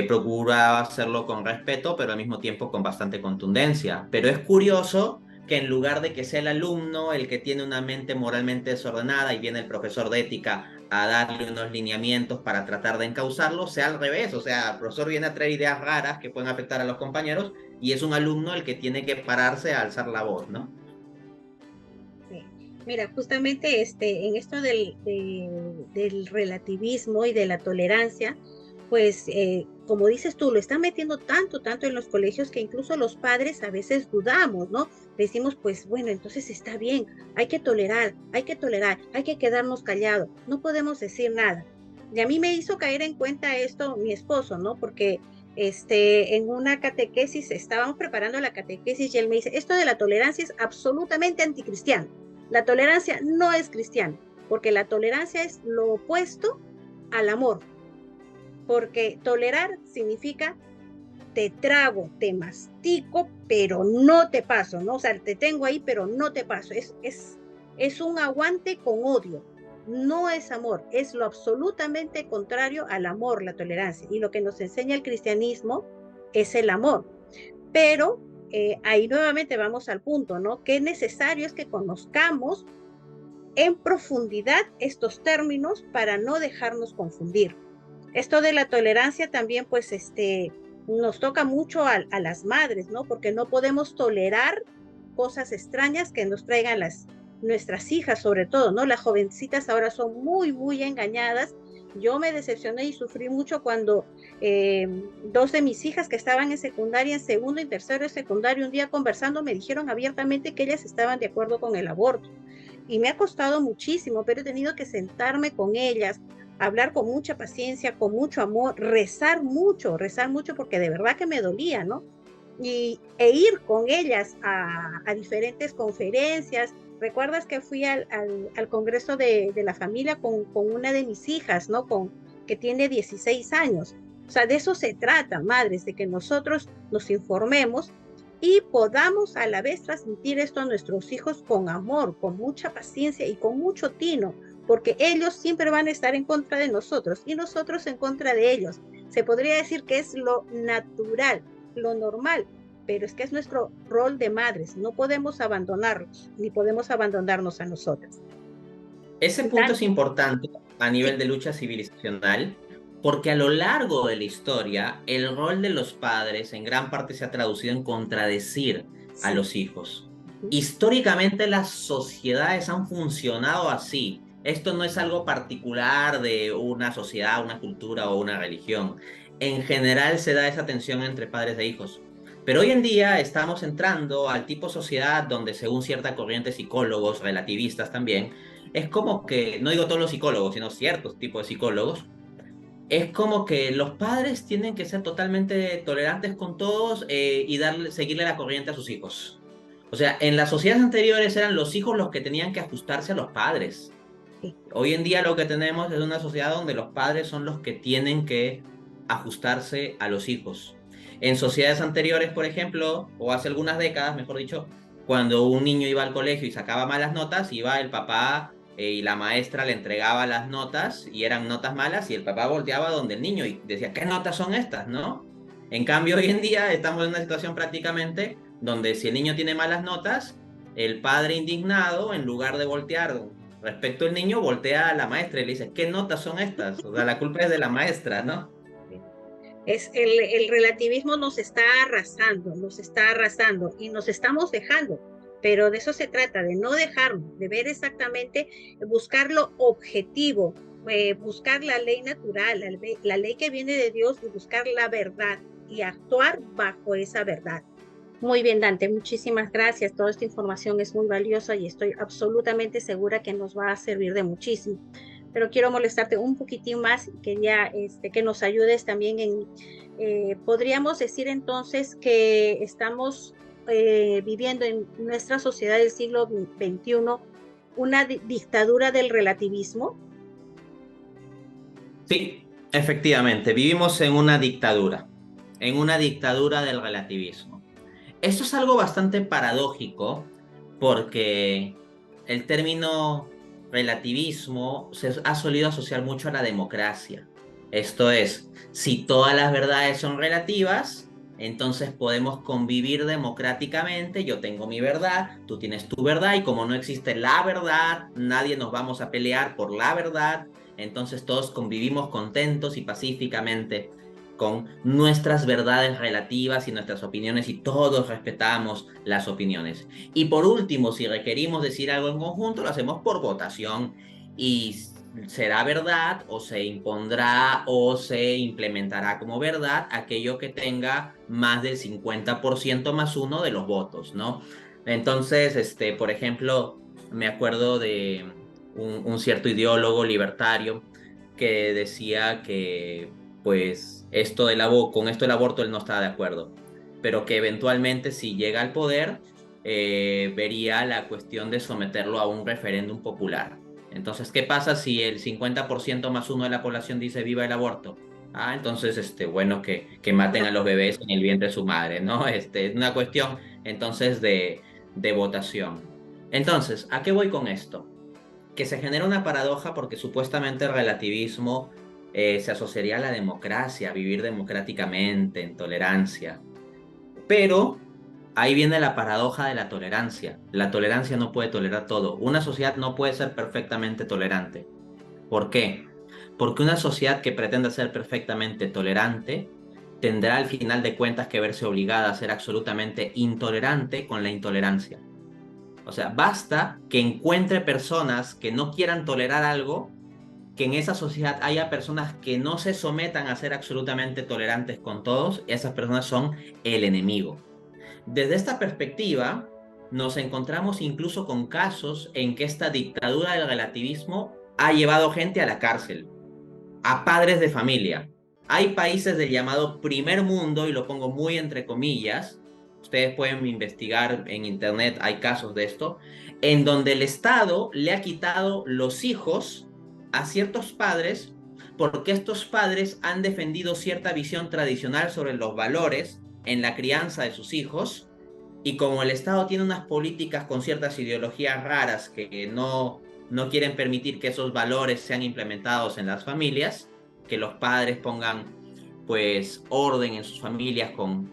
Procuraba hacerlo con respeto, pero al mismo tiempo con bastante contundencia. Pero es curioso que en lugar de que sea el alumno el que tiene una mente moralmente desordenada y viene el profesor de ética a darle unos lineamientos para tratar de encauzarlo, sea al revés. O sea, el profesor viene a traer ideas raras que pueden afectar a los compañeros y es un alumno el que tiene que pararse a alzar la voz, ¿no? Sí. Mira, justamente en esto del relativismo y de la tolerancia, pues como dices tú, lo están metiendo tanto, tanto en los colegios que incluso los padres a veces dudamos, ¿no? Decimos, pues bueno, entonces está bien, hay que tolerar, hay que quedarnos callados, no podemos decir nada. Y a mí me hizo caer en cuenta esto mi esposo, ¿no? Porque en una catequesis, estábamos preparando la catequesis y él me dice, esto de la tolerancia es absolutamente anticristiano. La tolerancia no es cristiana, porque la tolerancia es lo opuesto al amor, porque tolerar significa te trago, te mastico, pero no te paso, ¿no? O sea, te tengo ahí, pero no te paso. Es un aguante con odio. No es amor, es lo absolutamente contrario al amor, la tolerancia. Y lo que nos enseña el cristianismo es el amor. Pero ahí nuevamente vamos al punto, ¿no? Qué necesario es que conozcamos en profundidad estos términos para no dejarnos confundir. Esto de la tolerancia también, pues, nos toca mucho a las madres, ¿no? Porque no podemos tolerar cosas extrañas que nos traigan nuestras hijas, sobre todo, ¿no? Las jovencitas ahora son muy, muy engañadas. Yo me decepcioné y sufrí mucho cuando dos de mis hijas que estaban en secundaria, en segundo y tercero de secundaria, un día conversando me dijeron abiertamente que ellas estaban de acuerdo con el aborto. Y me ha costado muchísimo, pero he tenido que sentarme con ellas, hablar con mucha paciencia, con mucho amor, rezar mucho porque de verdad que me dolía, ¿no? E ir con ellas a diferentes conferencias. ¿Recuerdas que fui al Congreso de la Familia con una de mis hijas, ¿no? Que tiene 16 años. O sea, de eso se trata, madres, de que nosotros nos informemos y podamos a la vez transmitir esto a nuestros hijos con amor, con mucha paciencia y con mucho tino, porque ellos siempre van a estar en contra de nosotros y nosotros en contra de ellos. Se podría decir que es lo natural, lo normal, pero es que es nuestro rol de madres. No podemos abandonarlos, ni podemos abandonarnos a nosotras. Ese Y punto tal, es importante a sí, nivel de lucha civilizacional porque a lo largo de la historia el rol de los padres en gran parte se ha traducido en contradecir a sí. los hijos. Uh-huh. Históricamente las sociedades han funcionado así. Esto no es algo particular de una sociedad, una cultura o una religión. En general se da esa tensión entre padres e hijos. Pero hoy en día estamos entrando al tipo de sociedad donde, según cierta corriente psicólogos, relativistas también, es como que, no digo todos los psicólogos, sino ciertos tipos de psicólogos, es como que los padres tienen que ser totalmente tolerantes con todos y seguirle la corriente a sus hijos. O sea, en las sociedades anteriores eran los hijos los que tenían que ajustarse a los padres. Sí. Hoy en día lo que tenemos es una sociedad donde los padres son los que tienen que ajustarse a los hijos. En sociedades anteriores, por ejemplo, o hace algunas décadas, mejor dicho, cuando un niño iba al colegio y sacaba malas notas, iba el papá y la maestra le entregaba las notas y eran notas malas y el papá volteaba donde el niño y decía, ¿qué notas son estas? ¿No? En cambio, hoy en día estamos en una situación prácticamente donde si el niño tiene malas notas, el padre indignado, en lugar de voltear respecto al niño, voltea a la maestra y le dice, ¿qué notas son estas? O sea, la culpa es de la maestra, ¿no? Es el relativismo nos está arrasando y nos estamos dejando, pero de eso se trata, de no dejarnos, de ver exactamente, buscar lo objetivo, buscar la ley natural, la ley que viene de Dios y buscar la verdad y actuar bajo esa verdad. Muy bien, Dante, muchísimas gracias. Toda esta información es muy valiosa y estoy absolutamente segura que nos va a servir de muchísimo. Pero quiero molestarte un poquitín más y quería que nos ayudes también podríamos decir entonces que estamos viviendo en nuestra sociedad del siglo XXI una dictadura del relativismo. Sí, efectivamente, vivimos en una dictadura del relativismo. Esto es algo bastante paradójico porque el término relativismo se ha solido asociar mucho a la democracia. Esto es, si todas las verdades son relativas, entonces podemos convivir democráticamente. Yo tengo mi verdad, tú tienes tu verdad y como no existe la verdad, nadie nos vamos a pelear por la verdad. Entonces todos convivimos contentos y pacíficamente con nuestras verdades relativas y nuestras opiniones y todos respetamos las opiniones. Y por último, si requerimos decir algo en conjunto, lo hacemos por votación y será verdad o se impondrá o se implementará como verdad aquello que tenga más del 50% más uno de los votos, ¿no? Entonces, por ejemplo, me acuerdo de un cierto ideólogo libertario que decía que pues con esto del aborto él no estaba de acuerdo, pero que eventualmente si llega al poder vería la cuestión de someterlo a un referéndum popular. Entonces, ¿qué pasa si el 50% más uno de la población dice viva el aborto? Ah, entonces, bueno, que maten a los bebés en el vientre de su madre, ¿no? Es una cuestión, entonces, de votación. Entonces, ¿a qué voy con esto? Que se genera una paradoja porque supuestamente el relativismo se asociaría a la democracia, a vivir democráticamente, en tolerancia. Pero ahí viene la paradoja de la tolerancia. La tolerancia no puede tolerar todo. Una sociedad no puede ser perfectamente tolerante. ¿Por qué? Porque una sociedad que pretenda ser perfectamente tolerante tendrá al final de cuentas que verse obligada a ser absolutamente intolerante con la intolerancia. O sea, basta que encuentre personas que no quieran tolerar algo, que en esa sociedad haya personas que no se sometan a ser absolutamente tolerantes con todos, y esas personas son el enemigo. Desde esta perspectiva, nos encontramos incluso con casos en que esta dictadura del relativismo ha llevado gente a la cárcel, a padres de familia. Hay países del llamado primer mundo, y lo pongo muy entre comillas, ustedes pueden investigar en internet, hay casos de esto, en donde el Estado le ha quitado los hijos a ciertos padres porque estos padres han defendido cierta visión tradicional sobre los valores en la crianza de sus hijos, y como el Estado tiene unas políticas con ciertas ideologías raras que no quieren permitir que esos valores sean implementados en las familias, que los padres pongan pues orden en sus familias con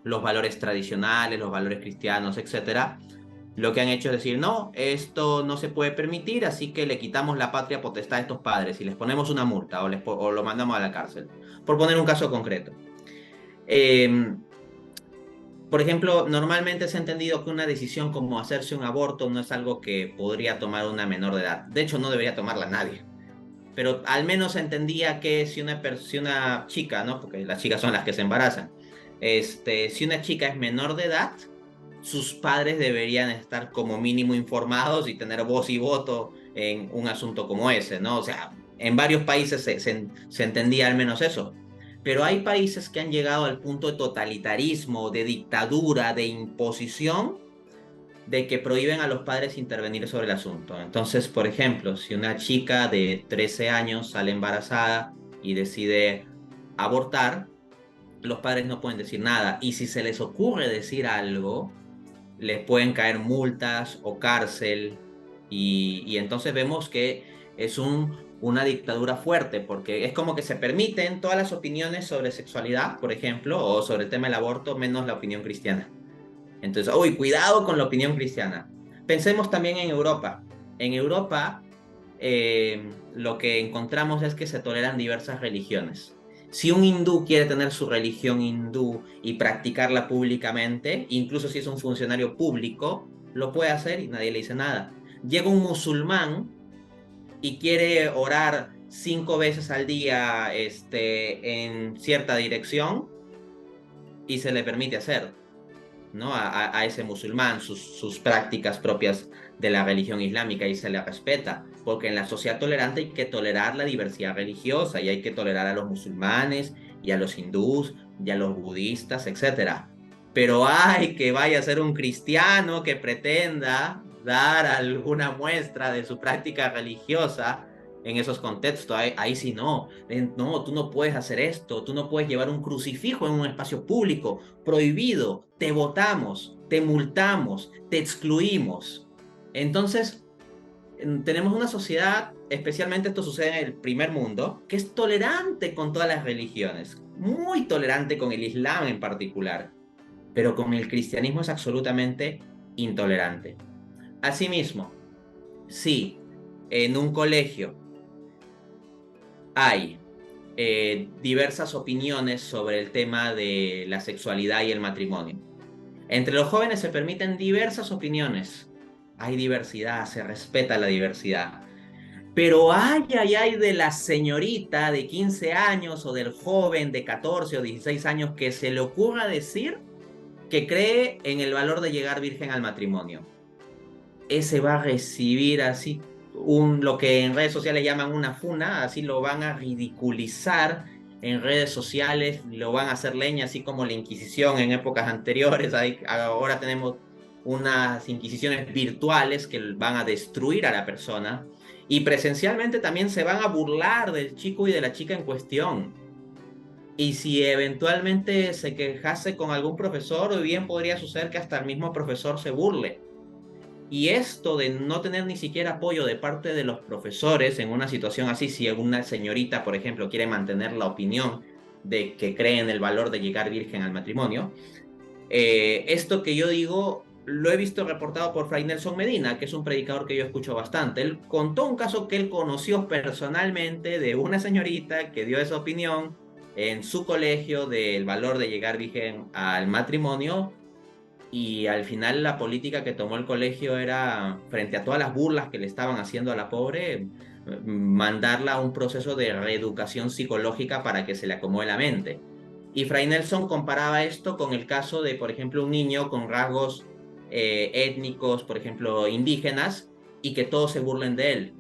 los valores tradicionales, los valores cristianos, etcétera. Lo que han hecho es decir, no, esto no se puede permitir, así que le quitamos la patria potestad a estos padres y les ponemos una multa o lo mandamos a la cárcel, por poner un caso concreto. Eh, por ejemplo, normalmente se ha entendido que una decisión como hacerse un aborto no es algo que podría tomar una menor de edad. De hecho, no debería tomarla nadie. Pero al menos se entendía que si una chica, ¿no? Porque las chicas son las que se embarazan. Si una chica es menor de edad, sus padres deberían estar como mínimo informados y tener voz y voto en un asunto como ese, ¿no? O sea, en varios países se entendía al menos eso. Pero hay países que han llegado al punto de totalitarismo, de dictadura, de imposición, de que prohíben a los padres intervenir sobre el asunto. Entonces, por ejemplo, si una chica de 13 años sale embarazada y decide abortar, los padres no pueden decir nada. Y si se les ocurre decir algo, les pueden caer multas o cárcel. Y entonces vemos que es una dictadura fuerte, porque es como que se permiten todas las opiniones sobre sexualidad, por ejemplo, o sobre el tema del aborto, menos la opinión cristiana. Entonces, uy, cuidado con la opinión cristiana. Pensemos también en Europa. En Europa, lo que encontramos es que se toleran diversas religiones. Si un hindú quiere tener su religión hindú y practicarla públicamente, incluso si es un funcionario público, lo puede hacer y nadie le dice nada. Llega un musulmán y quiere orar 5 veces al día, en cierta dirección y se le permite hacer, ¿no? A ese musulmán, sus prácticas propias de la religión islámica y se le respeta, porque en la sociedad tolerante hay que tolerar la diversidad religiosa y hay que tolerar a los musulmanes y a los hindús y a los budistas, etcétera. Pero hay que vaya a ser un cristiano que pretenda dar alguna muestra de su práctica religiosa en esos contextos, ahí sí no, no, tú no puedes hacer esto, tú no puedes llevar un crucifijo en un espacio público, prohibido, te votamos, te multamos, te excluimos. Entonces, tenemos una sociedad, especialmente esto sucede en el primer mundo, que es tolerante con todas las religiones, muy tolerante con el Islam en particular, pero con el cristianismo es absolutamente intolerante. Asimismo, si en un colegio hay diversas opiniones sobre el tema de la sexualidad y el matrimonio. Entre los jóvenes se permiten diversas opiniones. Hay diversidad, se respeta la diversidad. Pero ay de la señorita de 15 años o del joven de 14 o 16 años que se le ocurra decir que cree en el valor de llegar virgen al matrimonio. Ese va a recibir así lo que en redes sociales llaman una funa, así lo van a ridiculizar en redes sociales, lo van a hacer leña, así como la Inquisición en épocas anteriores. Ahora tenemos unas inquisiciones virtuales que van a destruir a la persona y presencialmente también se van a burlar del chico y de la chica en cuestión. Y si eventualmente se quejase con algún profesor, bien podría suceder que hasta el mismo profesor se burle. Y esto de no tener ni siquiera apoyo de parte de los profesores en una situación así, si una señorita, por ejemplo, quiere mantener la opinión de que cree en el valor de llegar virgen al matrimonio, esto que yo digo lo he visto reportado por Fray Nelson Medina, que es un predicador que yo escucho bastante. Él contó un caso que él conoció personalmente de una señorita que dio esa opinión en su colegio del valor de llegar virgen al matrimonio y al final la política que tomó el colegio era, frente a todas las burlas que le estaban haciendo a la pobre, mandarla a un proceso de reeducación psicológica para que se le acomode la mente. Y Fray Nelson comparaba esto con el caso de, por ejemplo, un niño con rasgos étnicos, por ejemplo, indígenas, y que todos se burlen de él.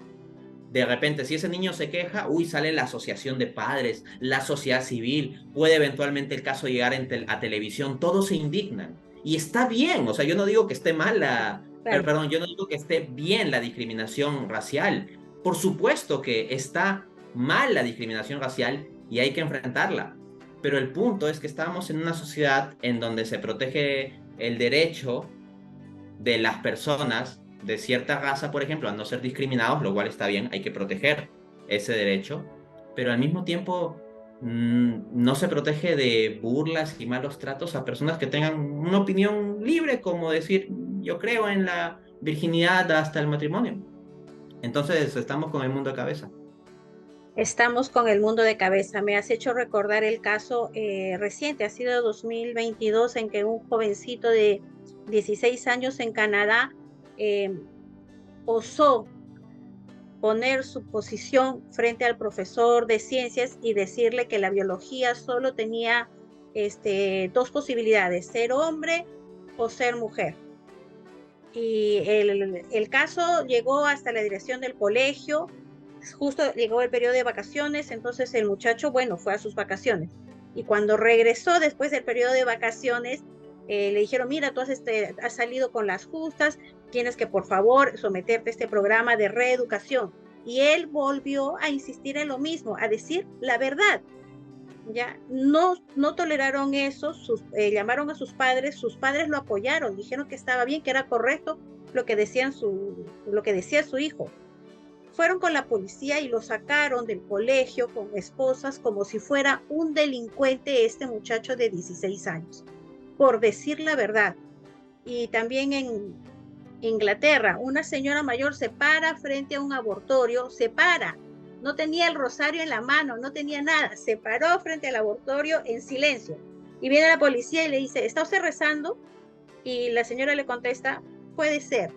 De repente, si ese niño se queja, uy, sale la asociación de padres, la sociedad civil, puede eventualmente el caso llegar a televisión, todos se indignan. Y está bien, o sea, yo no digo que esté mal Claro. perdón, yo no digo que esté bien la discriminación racial. Por supuesto que está mal la discriminación racial y hay que enfrentarla. Pero el punto es que estamos en una sociedad en donde se protege el derecho de las personas de cierta raza, por ejemplo, a no ser discriminados, lo cual está bien, hay que proteger ese derecho, pero al mismo tiempo no se protege de burlas y malos tratos a personas que tengan una opinión libre, como decir, yo creo en la virginidad hasta el matrimonio. Entonces estamos con el mundo a cabeza. Estamos con el mundo de cabeza. Me has hecho recordar el caso reciente, ha sido 2022, en que un jovencito de 16 años en Canadá eh, osó poner su posición frente al profesor de ciencias y decirle que la biología solo tenía dos posibilidades: ser hombre o ser mujer. Y el caso llegó hasta la dirección del colegio. Justo llegó el periodo de vacaciones, entonces el muchacho, bueno, fue a sus vacaciones. Y cuando regresó después del periodo de vacaciones, le dijeron, mira, tú has salido con las justas, tienes que por favor someterte a este programa de reeducación. Y él volvió a insistir en lo mismo, a decir la verdad. Ya no toleraron eso, llamaron a sus padres lo apoyaron, dijeron que estaba bien, que era correcto lo que decía su hijo. Fueron con la policía y lo sacaron del colegio con esposas como si fuera un delincuente este muchacho de 16 años, por decir la verdad. Y también en Inglaterra, una señora mayor se para frente a un abortorio, se para, no tenía el rosario en la mano, no tenía nada, se paró frente al abortorio en silencio. Y viene la policía y le dice, ¿está usted rezando? Y la señora le contesta, puede ser.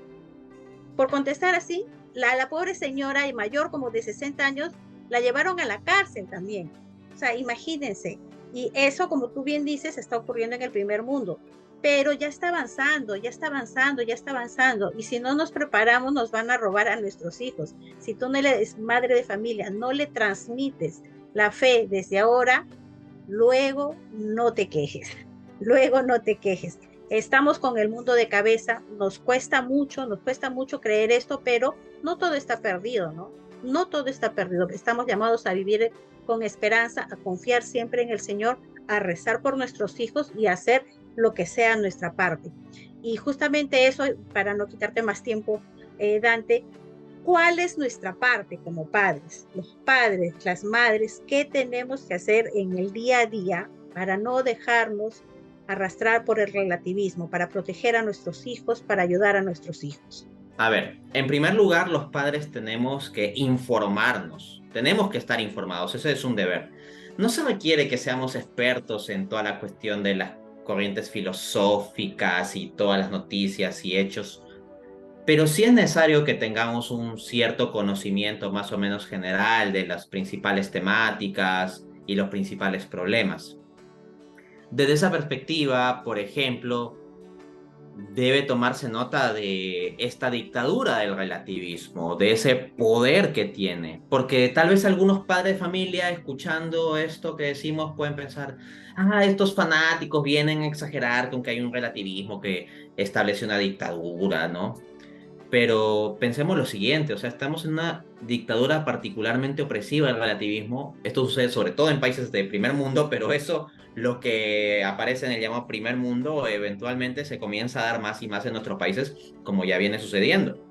Por contestar así, la pobre señora y mayor como de 60 años la llevaron a la cárcel también. O sea, imagínense. Y eso, como tú bien dices, está ocurriendo en el primer mundo. Pero ya está avanzando, ya está avanzando, ya está avanzando. Y si no nos preparamos, nos van a robar a nuestros hijos. Si tú no le eres madre de familia, no le transmites la fe desde ahora, luego no te quejes. Luego no te quejes. Estamos con el mundo de cabeza, nos cuesta mucho creer esto, pero no todo está perdido, ¿no? No todo está perdido. Estamos llamados a vivir con esperanza, a confiar siempre en el Señor, a rezar por nuestros hijos y a hacer lo que sea nuestra parte. Y justamente eso, para no quitarte más tiempo, Dante, ¿cuál es nuestra parte como padres? Los padres, las madres, ¿qué tenemos que hacer en el día a día para no dejarnos arrastrar por el relativismo, para proteger a nuestros hijos, para ayudar a nuestros hijos? A ver, en primer lugar, los padres tenemos que informarnos, tenemos que estar informados, ese es un deber. No se requiere que seamos expertos en toda la cuestión de las corrientes filosóficas y todas las noticias y hechos, pero sí es necesario que tengamos un cierto conocimiento más o menos general de las principales temáticas y los principales problemas. Desde esa perspectiva, por ejemplo, debe tomarse nota de esta dictadura del relativismo, de ese poder que tiene, porque tal vez algunos padres de familia escuchando esto que decimos pueden pensar, estos fanáticos vienen a exagerar con que hay un relativismo que establece una dictadura, ¿no? Pero pensemos lo siguiente, o sea, estamos en una dictadura particularmente opresiva del relativismo. Esto sucede sobre todo en países de primer mundo, pero eso, lo que aparece en el llamado primer mundo, eventualmente se comienza a dar más y más en nuestros países, como ya viene sucediendo.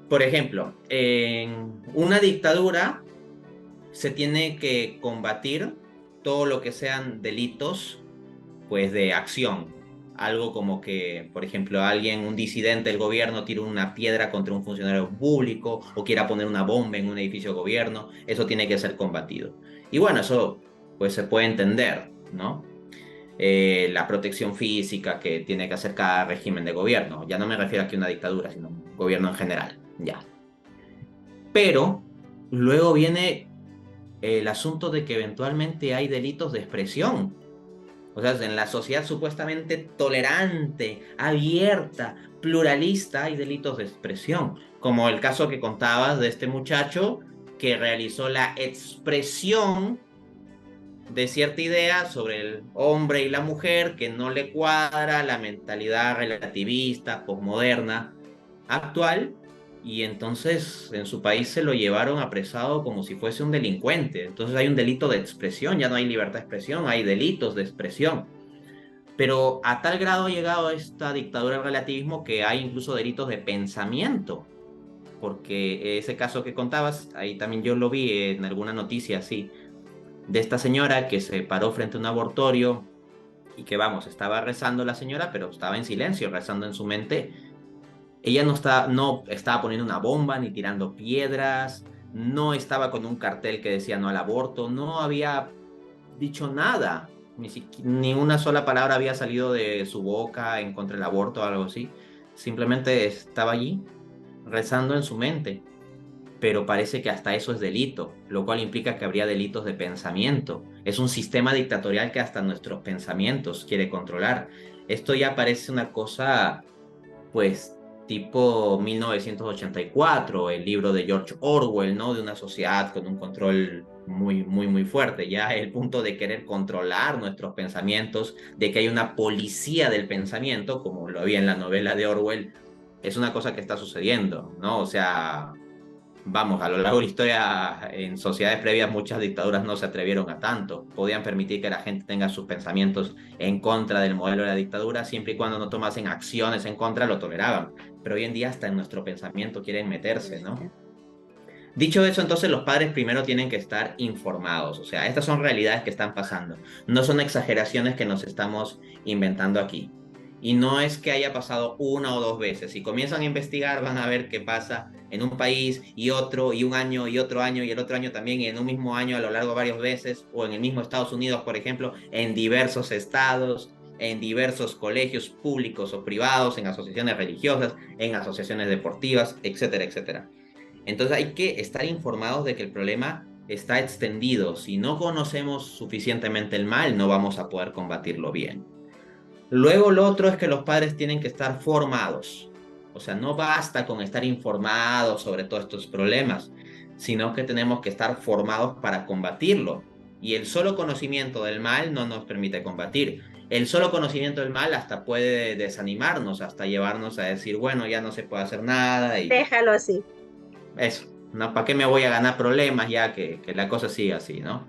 Por ejemplo, en una dictadura se tiene que combatir todo lo que sean delitos, pues, de acción. Algo como que, por ejemplo, un disidente del gobierno, tire una piedra contra un funcionario público o quiera poner una bomba en un edificio de gobierno, eso tiene que ser combatido. Y bueno, eso pues se puede entender, ¿no? La protección física que tiene que hacer cada régimen de gobierno. Ya no me refiero aquí a una dictadura, sino a un gobierno en general, ya. Pero luego viene el asunto de que eventualmente hay delitos de expresión. O sea, en la sociedad supuestamente tolerante, abierta, pluralista, hay delitos de expresión, como el caso que contabas de este muchacho que realizó la expresión de cierta idea sobre el hombre y la mujer que no le cuadra la mentalidad relativista, posmoderna, actual, y entonces en su país se lo llevaron apresado como si fuese un delincuente. Entonces hay un delito de expresión, ya no hay libertad de expresión, hay delitos de expresión. Pero a tal grado ha llegado esta dictadura del relativismo que hay incluso delitos de pensamiento, porque ese caso que contabas, ahí también yo lo vi en alguna noticia así, de esta señora que se paró frente a un abortorio y que, vamos, estaba rezando la señora, pero estaba en silencio, rezando en su mente. Ella no estaba poniendo una bomba ni tirando piedras, no estaba con un cartel que decía no al aborto, no había dicho nada, ni una sola palabra había salido de su boca en contra del aborto o algo así. Simplemente estaba allí rezando en su mente. Pero parece que hasta eso es delito, lo cual implica que habría delitos de pensamiento. Es un sistema dictatorial que hasta nuestros pensamientos quiere controlar. Esto ya parece una cosa, pues, tipo 1984, el libro de George Orwell, ¿no? De una sociedad con un control muy, muy, muy fuerte. Ya el punto de querer controlar nuestros pensamientos, de que hay una policía del pensamiento, como lo había en la novela de Orwell, es una cosa que está sucediendo, ¿no? O sea, vamos, a lo largo de la historia, en sociedades previas, muchas dictaduras no se atrevieron a tanto. Podían permitir que la gente tenga sus pensamientos en contra del modelo de la dictadura, siempre y cuando no tomasen acciones en contra, lo toleraban. Pero hoy en día hasta en nuestro pensamiento quieren meterse, ¿no? Dicho eso, entonces los padres primero tienen que estar informados. O sea, estas son realidades que están pasando. No son exageraciones que nos estamos inventando aquí. Y no es que haya pasado una o dos veces. Si comienzan a investigar, van a ver qué pasa en un país y otro, y un año y otro año y el otro año también, y en un mismo año a lo largo de varias veces, o en el mismo Estados Unidos, por ejemplo, en diversos estados, en diversos colegios públicos o privados, en asociaciones religiosas, en asociaciones deportivas, etcétera, etcétera. Entonces hay que estar informados de que el problema está extendido. Si no conocemos suficientemente el mal, no vamos a poder combatirlo bien. Luego lo otro es que los padres tienen que estar formados. O sea, no basta con estar informados sobre todos estos problemas, sino que tenemos que estar formados para combatirlo. Y el solo conocimiento del mal no nos permite combatir. El solo conocimiento del mal hasta puede desanimarnos, hasta llevarnos a decir, bueno, ya no se puede hacer nada y Déjalo así. eso, ¿no? ¿Para qué me voy a ganar problemas ya que la cosa siga así, ¿no?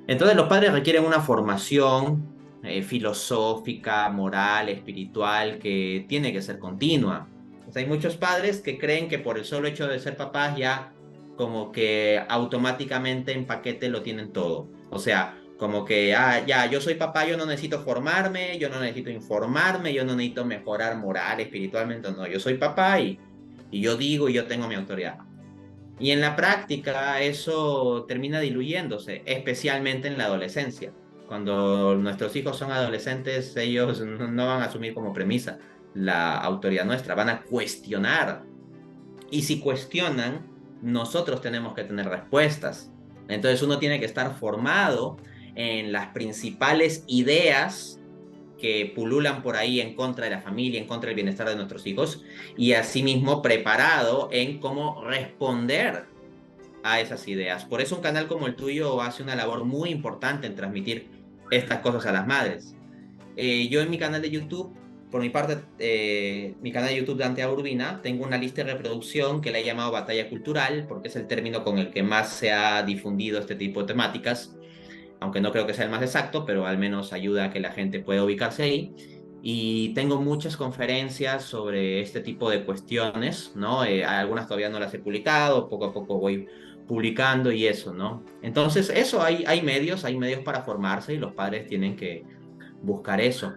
Entonces los padres requieren una formación filosófica, moral, espiritual, que tiene que ser continua. O sea, hay muchos padres que creen que por el solo hecho de ser papás ya como que automáticamente en paquete lo tienen todo. O sea, como que, ah, ya, yo soy papá, yo no necesito formarme, yo no necesito informarme, yo no necesito mejorar moral, espiritualmente, no, yo soy papá y yo digo y yo tengo mi autoridad. Y en la práctica eso termina diluyéndose, especialmente en la adolescencia. Cuando nuestros hijos son adolescentes, ellos no van a asumir como premisa la autoridad nuestra, van a cuestionar. Y si cuestionan, nosotros tenemos que tener respuestas. Entonces uno tiene que estar formado en las principales ideas que pululan por ahí en contra de la familia, en contra del bienestar de nuestros hijos, y asimismo preparado en cómo responder a esas ideas. Por eso un canal como el tuyo hace una labor muy importante en transmitir estas cosas a las madres. Yo en mi canal de YouTube, por mi parte, mi canal de YouTube de Antea Urbina, tengo una lista de reproducción que le he llamado Batalla Cultural, porque es el término con el que más se ha difundido este tipo de temáticas, aunque no creo que sea el más exacto, pero al menos ayuda a que la gente pueda ubicarse ahí. Y tengo muchas conferencias sobre este tipo de cuestiones, ¿no? Algunas todavía no las he publicado, poco a poco voy publicando y eso, ¿no? Entonces, eso, hay medios para formarse y los padres tienen que buscar eso.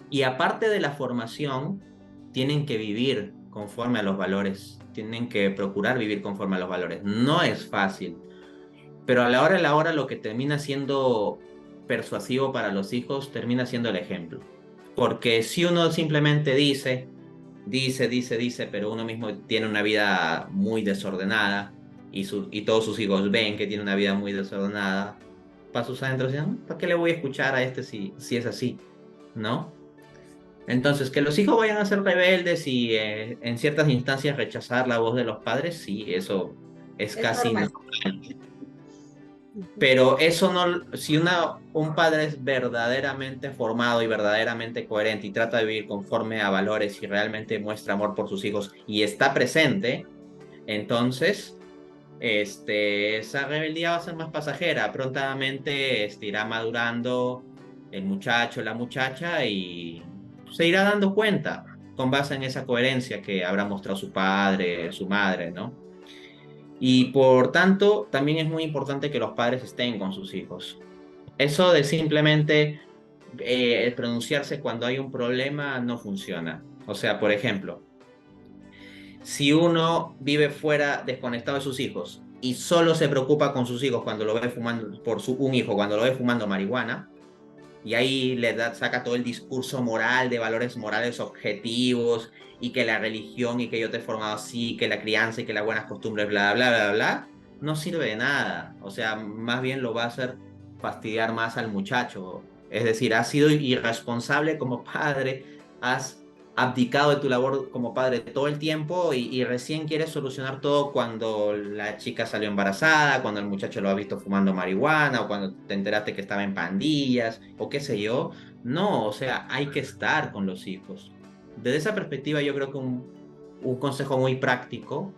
Y aparte de la formación, tienen que vivir conforme a los valores, tienen que procurar vivir conforme a los valores. No es fácil, pero a la hora de la hora lo que termina siendo persuasivo para los hijos termina siendo el ejemplo. Porque si uno simplemente dice, pero uno mismo tiene una vida muy desordenada y todos sus hijos ven que tiene una vida muy desordenada, para sus adentros dicen, ¿para qué le voy a escuchar a este si es así? ¿No? Entonces, que los hijos vayan a ser rebeldes y en ciertas instancias rechazar la voz de los padres, sí, eso es Es casi normal. normal. Ujú. Pero eso no, si un padre es verdaderamente formado y verdaderamente coherente y trata de vivir conforme a valores y realmente muestra amor por sus hijos y está presente, entonces esa rebeldía va a ser más pasajera. Prontamente irá madurando el muchacho, la muchacha y se irá dando cuenta con base en esa coherencia que habrá mostrado su padre, su madre, ¿no? Y por tanto, también es muy importante que los padres estén con sus hijos. Eso de simplemente pronunciarse cuando hay un problema no funciona. O sea, por ejemplo, si uno vive fuera, desconectado de sus hijos, y solo se preocupa con sus hijos cuando lo ve fumando, un hijo cuando lo ve fumando marihuana, y ahí saca todo el discurso moral de valores morales objetivos, y que la religión, y que yo te he formado así, que la crianza y que las buenas costumbres, bla, bla, bla, bla, no sirve de nada. O sea, más bien lo va a hacer fastidiar más al muchacho. Es decir, has sido irresponsable como padre, has abdicado de tu labor como padre todo el tiempo y recién quieres solucionar todo cuando la chica salió embarazada, cuando el muchacho lo ha visto fumando marihuana o cuando te enteraste que estaba en pandillas o qué sé yo. No, o sea, hay que estar con los hijos. Desde esa perspectiva yo creo que un consejo muy práctico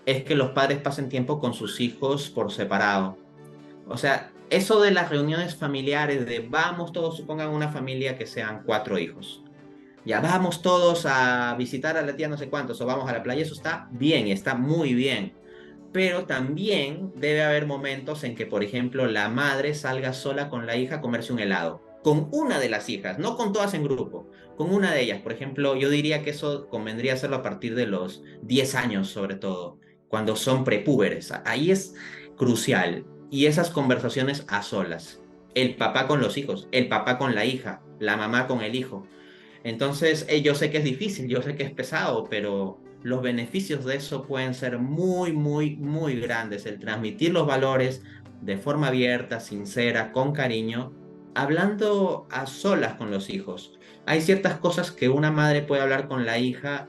es que los padres pasen tiempo con sus hijos por separado. O sea, eso de las reuniones familiares, de vamos todos, supongan una familia que sean 4 hijos. Ya vamos todos a visitar a la tía no sé cuántos o vamos a la playa, eso está bien, está muy bien. Pero también debe haber momentos en que, por ejemplo, la madre salga sola con la hija a comerse un helado. Con una de las hijas, no con todas en grupo, con una de ellas. Por ejemplo, yo diría que eso convendría hacerlo a partir de los 10 años, sobre todo, cuando son prepúberes. Ahí es crucial. Y esas conversaciones a solas. El papá con los hijos, el papá con la hija, la mamá con el hijo. Entonces, yo sé que es difícil, yo sé que es pesado, pero los beneficios de eso pueden ser muy, muy, muy grandes. El transmitir los valores de forma abierta, sincera, con cariño, hablando a solas con los hijos. Hay ciertas cosas que una madre puede hablar con la hija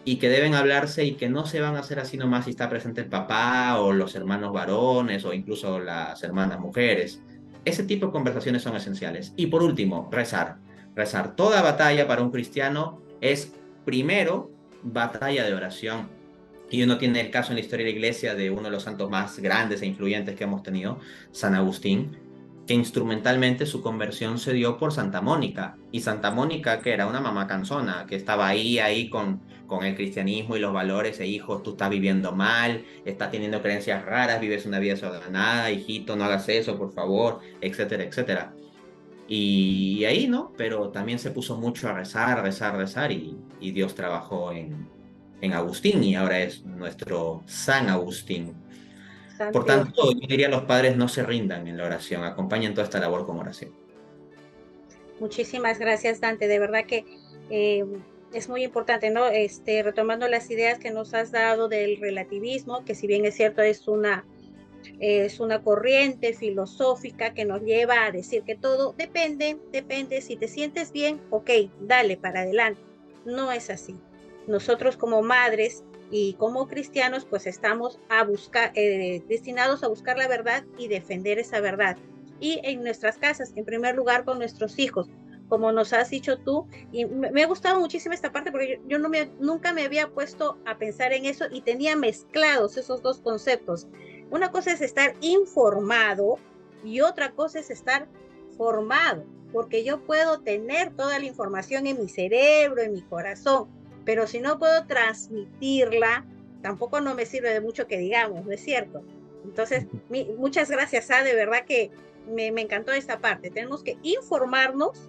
y que deben hablarse y que no se van a hacer así nomás si está presente el papá o los hermanos varones o incluso las hermanas mujeres. Ese tipo de conversaciones son esenciales. Y por último, rezar. Rezar. Toda batalla para un cristiano es primero batalla de oración. Y uno tiene el caso en la historia de la iglesia de uno de los santos más grandes e influyentes que hemos tenido, San Agustín, que instrumentalmente su conversión se dio por Santa Mónica. Y Santa Mónica, que era una mamá canzona, que estaba ahí con el cristianismo y los valores, e hijo, tú estás viviendo mal, estás teniendo creencias raras, vives una vida desordenada, hijito, no hagas eso, por favor, etcétera, etcétera. Y ahí, ¿no? Pero también se puso mucho a rezar, rezar, rezar, y Dios trabajó en Agustín y ahora es nuestro San Agustín. Por Santo tanto, Agustín. yo diría a los padres no se rindan en la oración, acompañen toda esta labor con oración. Muchísimas gracias, Dante. De verdad que eh, es muy importante, ¿no? Retomando las ideas que nos has dado del relativismo, que si bien es cierto, es una corriente filosófica que nos lleva a decir que todo depende, si te sientes bien, ok, dale para adelante. No es así. Nosotros como madres y como cristianos, pues estamos destinados a buscar la verdad y defender esa verdad. Y en nuestras casas, en primer lugar, con nuestros hijos, como nos has dicho tú, y me ha gustado muchísimo esta parte porque yo no nunca me había puesto a pensar en eso y tenía mezclados esos dos conceptos. Una cosa es estar informado y otra cosa es estar formado, porque yo puedo tener toda la información en mi cerebro, en mi corazón, pero si no puedo transmitirla, tampoco no me sirve de mucho que digamos, ¿no es cierto? Entonces, muchas gracias, de verdad que me encantó esta parte. Tenemos que informarnos,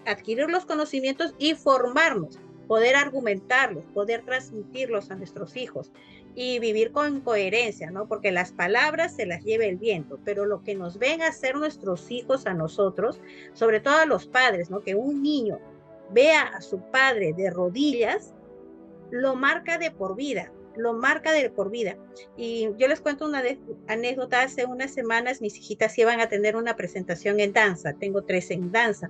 adquirir los conocimientos y formarnos, poder argumentarlos, poder transmitirlos a nuestros hijos y vivir con coherencia, ¿no? Porque las palabras se las lleva el viento, pero lo que nos ven a hacer nuestros hijos a nosotros, sobre todo a los padres, ¿no? Que un niño vea a su padre de rodillas, lo marca de por vida, lo marca de por vida. Y yo les cuento una anécdota, hace unas semanas mis hijitas iban a tener una presentación en danza, tengo 3 en danza,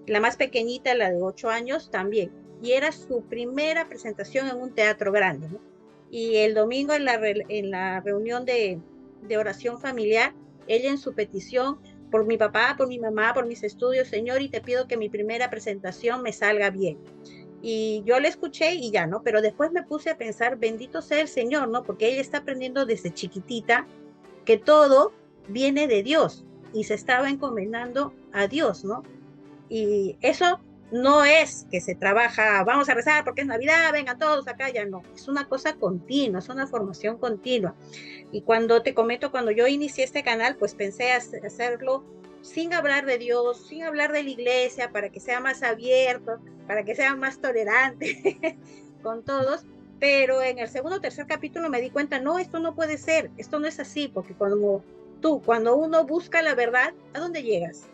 la más pequeñita, la de 8 años, también, y era su primera presentación en un teatro grande, ¿no? Y el domingo en la reunión de oración familiar, ella en su petición, por mi papá, por mi mamá, por mis estudios, Señor, y te pido que mi primera presentación me salga bien. Y yo le escuché y ya, ¿no? Pero después me puse a pensar, bendito sea el Señor, ¿no? Porque ella está aprendiendo desde chiquitita que todo viene de Dios y se estaba encomendando a Dios, ¿no? Y eso no es que se trabaja, vamos a rezar porque es Navidad, vengan todos acá, ya no. Es una cosa continua, es una formación continua. Y cuando te comento, cuando yo inicié este canal, pues pensé hacerlo sin hablar de Dios, sin hablar de la iglesia, para que sea más abierto, para que sea más tolerante con todos. Pero en el segundo o tercer capítulo me di cuenta, no, esto no puede ser, esto no es así, porque cuando uno busca la verdad, ¿a dónde llegas?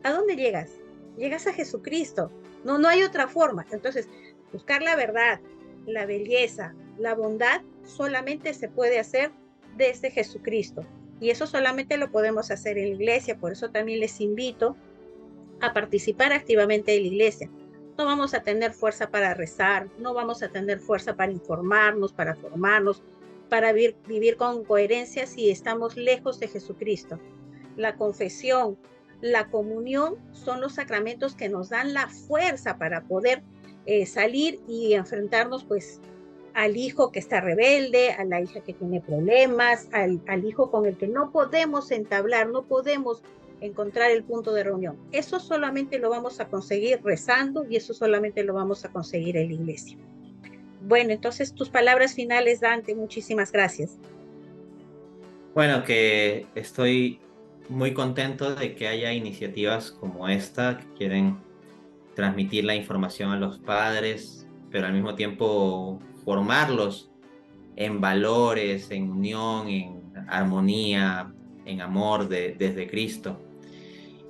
¿A dónde llegas? Llegas a Jesucristo. No, no hay otra forma. Entonces, buscar la verdad, la belleza, la bondad, solamente se puede hacer desde Jesucristo. Y eso solamente lo podemos hacer en la iglesia. Por eso también les invito a participar activamente en la iglesia. no vamos a tener fuerza para rezar, no vamos a tener fuerza para informarnos, para formarnos, para vivir con coherencia si estamos lejos de Jesucristo. La confesión, la comunión son los sacramentos que nos dan la fuerza para poder salir y enfrentarnos pues al hijo que está rebelde, a la hija que tiene problemas, al hijo con el que no podemos entablar, no podemos encontrar el punto de reunión. Eso solamente lo vamos a conseguir rezando y eso solamente lo vamos a conseguir en la iglesia. Bueno, entonces tus palabras finales, Dante, muchísimas gracias. Bueno, que estoy muy contento de que haya iniciativas como esta que quieren transmitir la información a los padres, pero al mismo tiempo formarlos en valores, en unión, en armonía, en amor desde Cristo.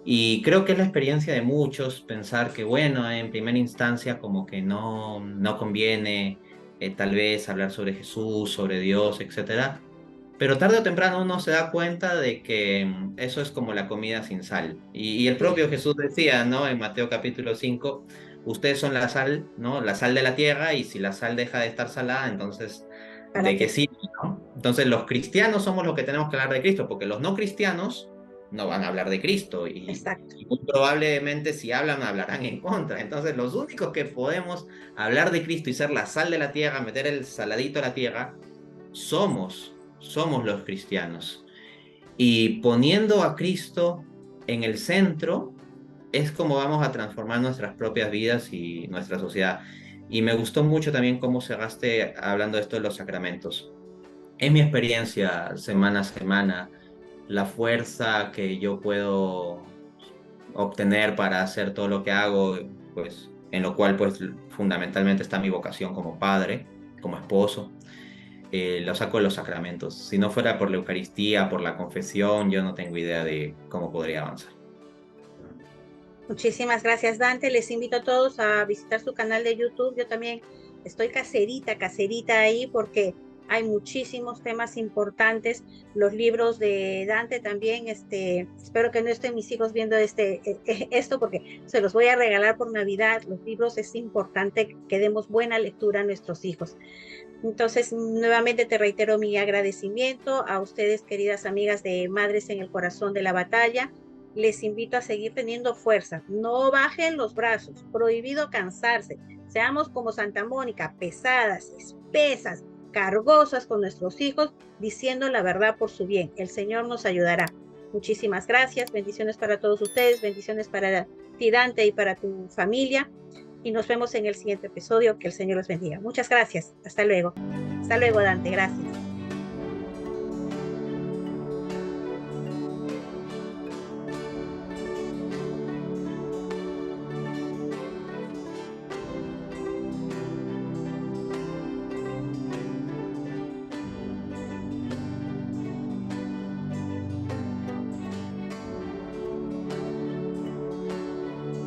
Y creo que es la experiencia de muchos pensar que, bueno, en primera instancia como que no conviene tal vez hablar sobre Jesús, sobre Dios, etcétera. Pero tarde o temprano uno se da cuenta de que eso es como la comida sin sal. Y el Sí, propio Jesús decía, ¿no? En Mateo capítulo 5, ustedes son la sal, ¿no? La sal de la tierra, y si la sal deja de estar salada, entonces, ¿para ¿de qué qué? sirve, no? Entonces los cristianos somos los que tenemos que hablar de Cristo, porque los no cristianos no van a hablar de Cristo Exacto. y muy probablemente si hablan, hablarán en contra. Entonces los únicos que podemos hablar de Cristo y ser la sal de la tierra, meter el saladito a la tierra, somos los cristianos. Y poniendo a Cristo en el centro es como vamos a transformar nuestras propias vidas y nuestra sociedad. Y me gustó mucho también cómo cerraste hablando de esto de los sacramentos. En mi experiencia, semana a semana, la fuerza que yo puedo obtener para hacer todo lo que hago, pues en lo cual pues fundamentalmente está mi vocación como padre, como esposo, lo saco de los sacramentos. Si no fuera por la Eucaristía, por la confesión, yo no tengo idea de cómo podría avanzar. Muchísimas gracias, Dante. Les invito a todos a visitar su canal de YouTube. Yo también estoy caserita ahí porque hay muchísimos temas importantes. Los libros de Dante también, espero que no estén mis hijos viendo esto porque se los voy a regalar por Navidad. Los libros es importante que demos buena lectura a nuestros hijos. Entonces, nuevamente te reitero mi agradecimiento a ustedes, queridas amigas de Madres en el Corazón de la Batalla. Les invito a seguir teniendo fuerza. No bajen los brazos. Prohibido cansarse. Seamos como Santa Mónica, pesadas, espesas, cargosas con nuestros hijos, diciendo la verdad por su bien. El Señor nos ayudará. Muchísimas gracias. Bendiciones para todos ustedes. Bendiciones para ti, Dante, y para tu familia. Y nos vemos en el siguiente episodio. Que el Señor los bendiga. Muchas gracias. Hasta luego. Hasta luego, Dante. Gracias.